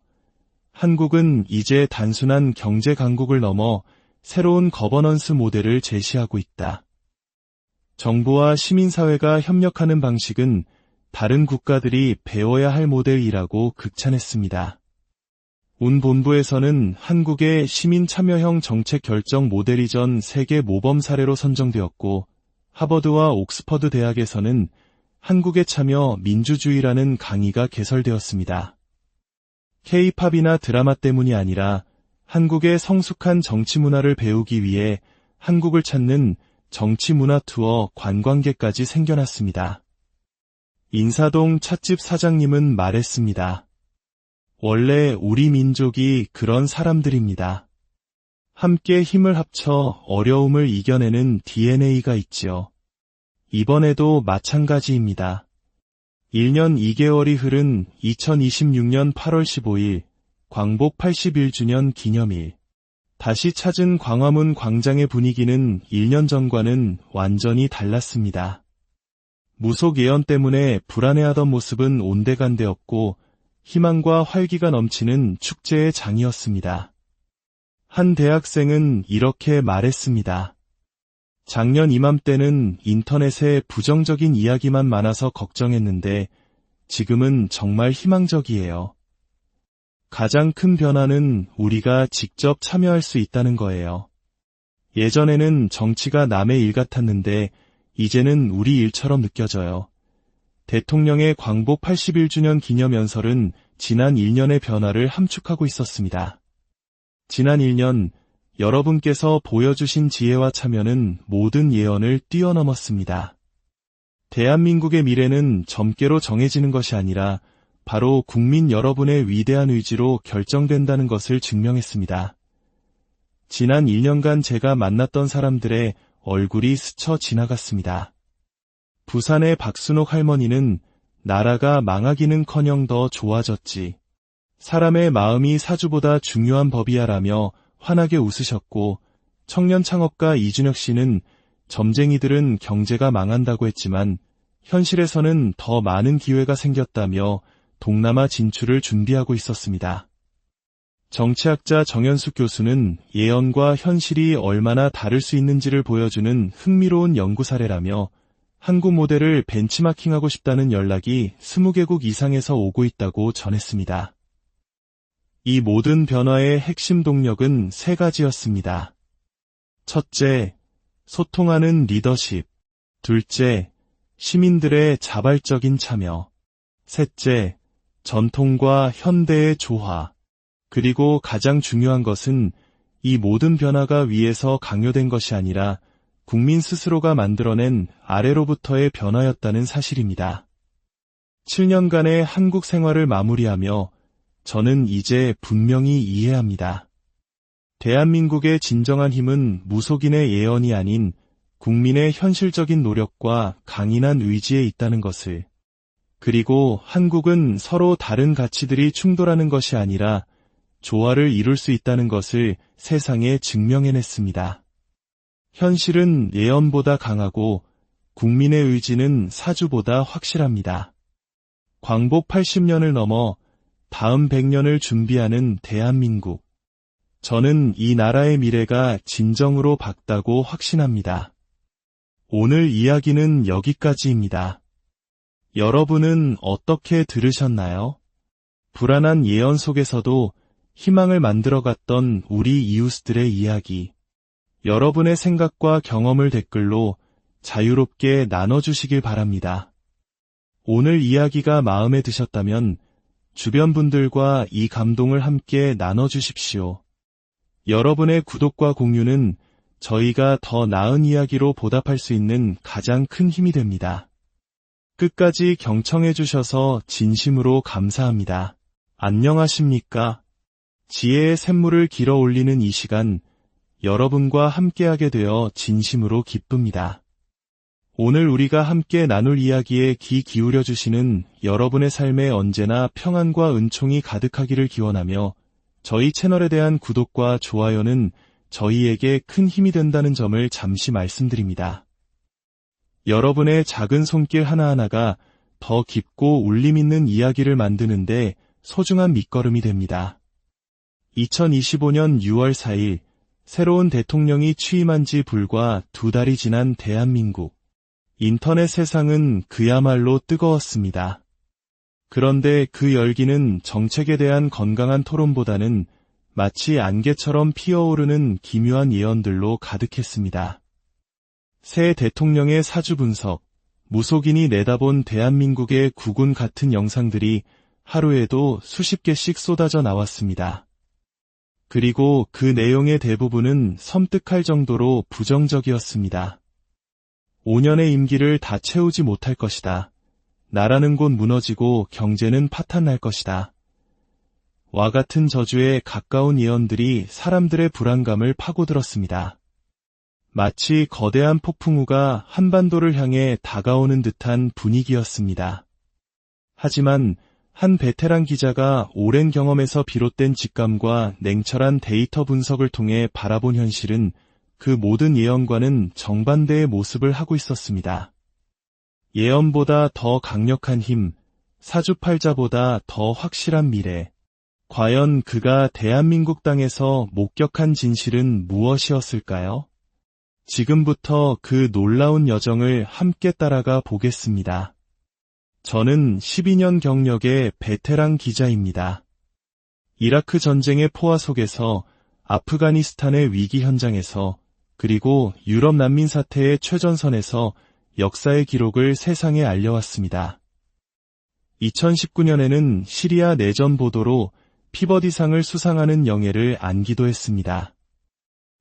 한국은 이제 단순한 경제 강국을 넘어 새로운 거버넌스 모델을 제시하고 있다. 정부와 시민사회가 협력하는 방식은 다른 국가들이 배워야 할 모델이라고 극찬했습니다. 운 본부에서는 한국의 시민 참여형 정책 결정 모델이 전 세계 모범 사례로 선정되었고, 하버드와 옥스퍼드 대학에서는 한국의 참여 민주주의라는 강의가 개설되었습니다. K-팝이나 드라마 때문이 아니라 한국의 성숙한 정치 문화를 배우기 위해 한국을 찾는 정치 문화 투어 관광객까지 생겨났습니다. 인사동 찻집 사장님은 말했습니다. 원래 우리 민족이 그런 사람들입니다. 함께 힘을 합쳐 어려움을 이겨내는 DNA가 있지요. 이번에도 마찬가지입니다. 1년 2개월이 흐른 2026년 8월 15일 광복 81주년 기념일. 다시 찾은 광화문 광장의 분위기는 1년 전과는 완전히 달랐습니다. 무속 예언 때문에 불안해하던 모습은 온데간데없고 희망과 활기가 넘치는 축제의 장이었습니다. 한 대학생은 이렇게 말했습니다. 작년 이맘때는 인터넷에 부정적인 이야기만 많아서 걱정했는데 지금은 정말 희망적이에요. 가장 큰 변화는 우리가 직접 참여할 수 있다는 거예요. 예전에는 정치가 남의 일 같았는데 이제는 우리 일처럼 느껴져요. 대통령의 광복 81주년 기념연설은 지난 1년의 변화를 함축하고 있었습니다. 지난 1년 여러분께서 보여주신 지혜와 참여는 모든 예언을 뛰어넘었습니다. 대한민국의 미래는 점괘로 정해지는 것이 아니라 바로 국민 여러분의 위대한 의지로 결정된다는 것을 증명했습니다. 지난 1년간 제가 만났던 사람들의 얼굴이 스쳐 지나갔습니다. 부산의 박순옥 할머니는 나라가 망하기는커녕 더 좋아졌지. 사람의 마음이 사주보다 중요한 법이야라며 환하게 웃으셨고, 청년 창업가 이준혁 씨는 점쟁이들은 경제가 망한다고 했지만 현실에서는 더 많은 기회가 생겼다며 동남아 진출을 준비하고 있었습니다. 정치학자 정현숙 교수는 예언과 현실이 얼마나 다를 수 있는지를 보여주는 흥미로운 연구 사례라며 한국 모델을 벤치마킹하고 싶다는 연락이 20개국 이상에서 오고 있다고 전했습니다. 이 모든 변화의 핵심 동력은 3가지였습니다. 첫째, 소통하는 리더십. 둘째, 시민들의 자발적인 참여. 셋째, 전통과 현대의 조화. 그리고 가장 중요한 것은 이 모든 변화가 위에서 강요된 것이 아니라 국민 스스로가 만들어낸 아래로부터의 변화였다는 사실입니다. 7년간의 한국 생활을 마무리하며 저는 이제 분명히 이해합니다. 대한민국의 진정한 힘은 무속인의 예언이 아닌 국민의 현실적인 노력과 강인한 의지에 있다는 것을. 그리고 한국은 서로 다른 가치들이 충돌하는 것이 아니라 조화를 이룰 수 있다는 것을 세상에 증명해냈습니다. 현실은 예언보다 강하고 국민의 의지는 사주보다 확실합니다. 광복 80년을 넘어 다음 100년을 준비하는 대한민국. 저는 이 나라의 미래가 진정으로 밝다고 확신합니다. 오늘 이야기는 여기까지입니다. 여러분은 어떻게 들으셨나요? 불안한 예언 속에서도 희망을 만들어갔던 우리 이웃들의 이야기. 여러분의 생각과 경험을 댓글로 자유롭게 나눠주시길 바랍니다. 오늘 이야기가 마음에 드셨다면 주변 분들과 이 감동을 함께 나눠주십시오. 여러분의 구독과 공유는 저희가 더 나은 이야기로 보답할 수 있는 가장 큰 힘이 됩니다. 끝까지 경청해주셔서 진심으로 감사합니다. 안녕하십니까? 지혜의 샘물을 길어 올리는 이 시간, 여러분과 함께하게 되어 진심으로 기쁩니다. 오늘 우리가 함께 나눌 이야기에 귀 기울여주시는 여러분의 삶에 언제나 평안과 은총이 가득하기를 기원하며 저희 채널에 대한 구독과 좋아요는 저희에게 큰 힘이 된다는 점을 잠시 말씀드립니다. 여러분의 작은 손길 하나하나가 더 깊고 울림 있는 이야기를 만드는데 소중한 밑거름이 됩니다. 2025년 6월 4일 새로운 대통령이 취임한 지 불과 2달이 지난 대한민국. 인터넷 세상은 그야말로 뜨거웠습니다. 그런데 그 열기는 정책에 대한 건강한 토론보다는 마치 안개처럼 피어오르는 기묘한 예언들로 가득했습니다. 새 대통령의 사주 분석, 무속인이 내다본 대한민국의 국운 같은 영상들이 하루에도 수십 개씩 쏟아져 나왔습니다. 그리고 그 내용의 대부분은 섬뜩할 정도로 부정적이었습니다. 5년의 임기를 다 채우지 못할 것이다. 나라는 곧 무너지고 경제는 파탄날 것이다. 와 같은 저주에 가까운 예언들이 사람들의 불안감을 파고들었습니다. 마치 거대한 폭풍우가 한반도를 향해 다가오는 듯한 분위기였습니다. 하지만 한 베테랑 기자가 오랜 경험에서 비롯된 직감과 냉철한 데이터 분석을 통해 바라본 현실은 그 모든 예언과는 정반대의 모습을 하고 있었습니다. 예언보다 더 강력한 힘, 사주팔자보다 더 확실한 미래. 과연 그가 대한민국 땅에서 목격한 진실은 무엇이었을까요? 지금부터 그 놀라운 여정을 함께 따라가 보겠습니다. 저는 12년 경력의 베테랑 기자입니다. 이라크 전쟁의 포화 속에서, 아프가니스탄의 위기 현장에서, 그리고 유럽 난민 사태의 최전선에서 역사의 기록을 세상에 알려왔습니다. 2019년에는 시리아 내전 보도로 피버디상을 수상하는 영예를 안기도 했습니다.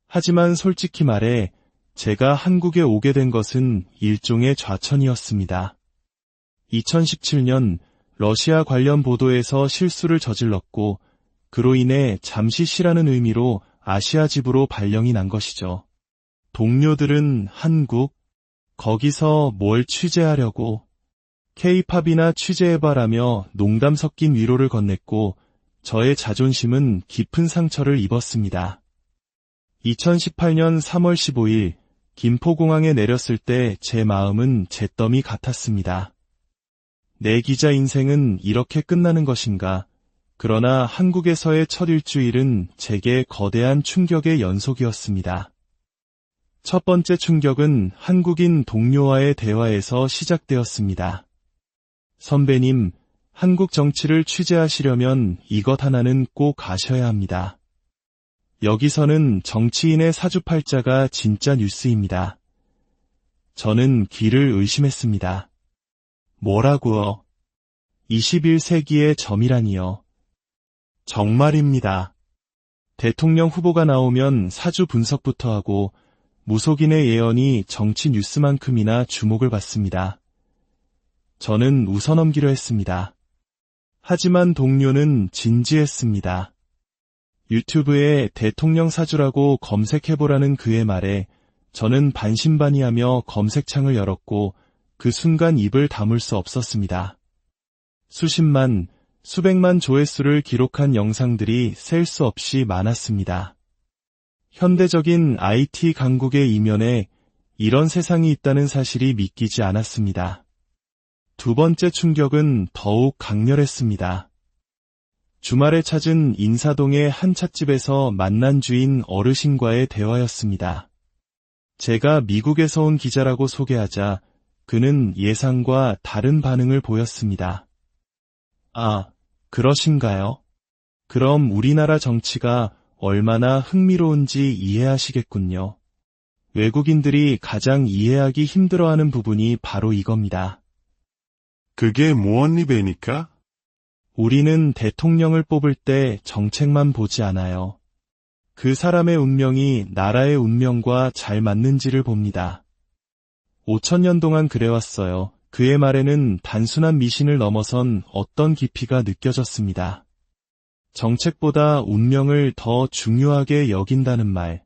하지만 솔직히 말해 제가 한국에 오게 된 것은 일종의 좌천이었습니다. 2017년 러시아 관련 보도에서 실수를 저질렀고 그로 인해 잠시 쉬라는 의미로 아시아 집으로 발령이 난 것이죠. 동료들은 한국, 거기서 뭘 취재하려고, K-팝이나 취재해봐라며 농담 섞인 위로를 건넸고 저의 자존심은 깊은 상처를 입었습니다. 2018년 3월 15일 김포공항에 내렸을 때 제 마음은 잿더미 같았습니다. 내 기자 인생은 이렇게 끝나는 것인가? 그러나 한국에서의 첫 일주일은 제게 거대한 충격의 연속이었습니다. 첫 번째 충격은 한국인 동료와의 대화에서 시작되었습니다. 선배님, 한국 정치를 취재하시려면 이것 하나는 꼭 아셔야 합니다. 여기서는 정치인의 사주팔자가 진짜 뉴스입니다. 저는 귀를 의심했습니다. 뭐라고요? 21세기의 점이라니요. 정말입니다. 대통령 후보가 나오면 사주 분석부터 하고 무속인의 예언이 정치 뉴스만큼이나 주목을 받습니다. 저는 웃어넘기려 했습니다. 하지만 동료는 진지했습니다. 유튜브에 대통령 사주라고 검색해보라는 그의 말에 저는 반신반의하며 검색창을 열었고 그 순간 입을 다물 수 없었습니다. 수십만, 수백만 조회수를 기록한 영상들이 셀 수 없이 많았습니다. 현대적인 IT 강국의 이면에 이런 세상이 있다는 사실이 믿기지 않았습니다. 두 번째 충격은 더욱 강렬했습니다. 주말에 찾은 인사동의 한 찻집에서 만난 주인 어르신과의 대화였습니다. 제가 미국에서 온 기자라고 소개하자 그는 예상과 다른 반응을 보였습니다. 아, 그러신가요? 그럼 우리나라 정치가 얼마나 흥미로운지 이해하시겠군요. 외국인들이 가장 이해하기 힘들어하는 부분이 바로 이겁니다. 그게 무언 입에니까? 우리는 대통령을 뽑을 때 정책만 보지 않아요. 그 사람의 운명이 나라의 운명과 잘 맞는지를 봅니다. 5,000년 동안 그래왔어요. 그의 말에는 단순한 미신을 넘어선 어떤 깊이가 느껴졌습니다. 정책보다 운명을 더 중요하게 여긴다는 말.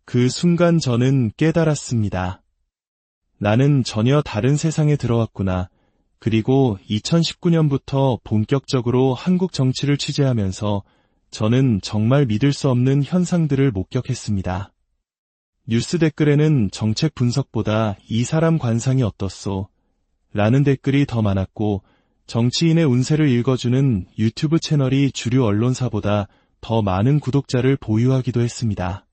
그 순간 저는 깨달았습니다. 나는 전혀 다른 세상에 들어왔구나. 그리고 2019년부터 본격적으로 한국 정치를 취재하면서 저는 정말 믿을 수 없는 현상들을 목격했습니다. 뉴스 댓글에는 정책 분석보다 이 사람 관상이 어떻소? 라는 댓글이 더 많았고 정치인의 운세를 읽어주는 유튜브 채널이 주류 언론사보다 더 많은 구독자를 보유하기도 했습니다.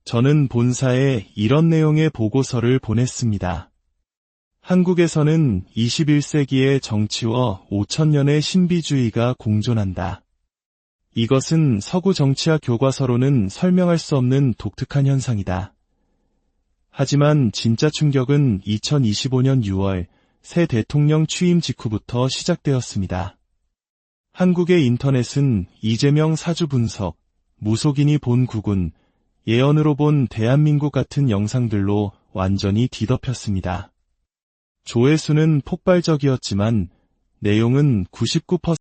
저는 본사에 이런 내용의 보고서를 보냈습니다. 한국에서는 21세기의 정치와 5,000년의 신비주의가 공존한다. 이것은 서구 정치학 교과서로는 설명할 수 없는 독특한 현상이다. 하지만 진짜 충격은 2025년 6월 새 대통령 취임 직후부터 시작되었습니다. 한국의 인터넷은 이재명 사주 분석, 무속인이 본 국은 예언으로 본 대한민국 같은 영상들로 완전히 뒤덮였습니다. 조회수는 폭발적이었지만 내용은 99%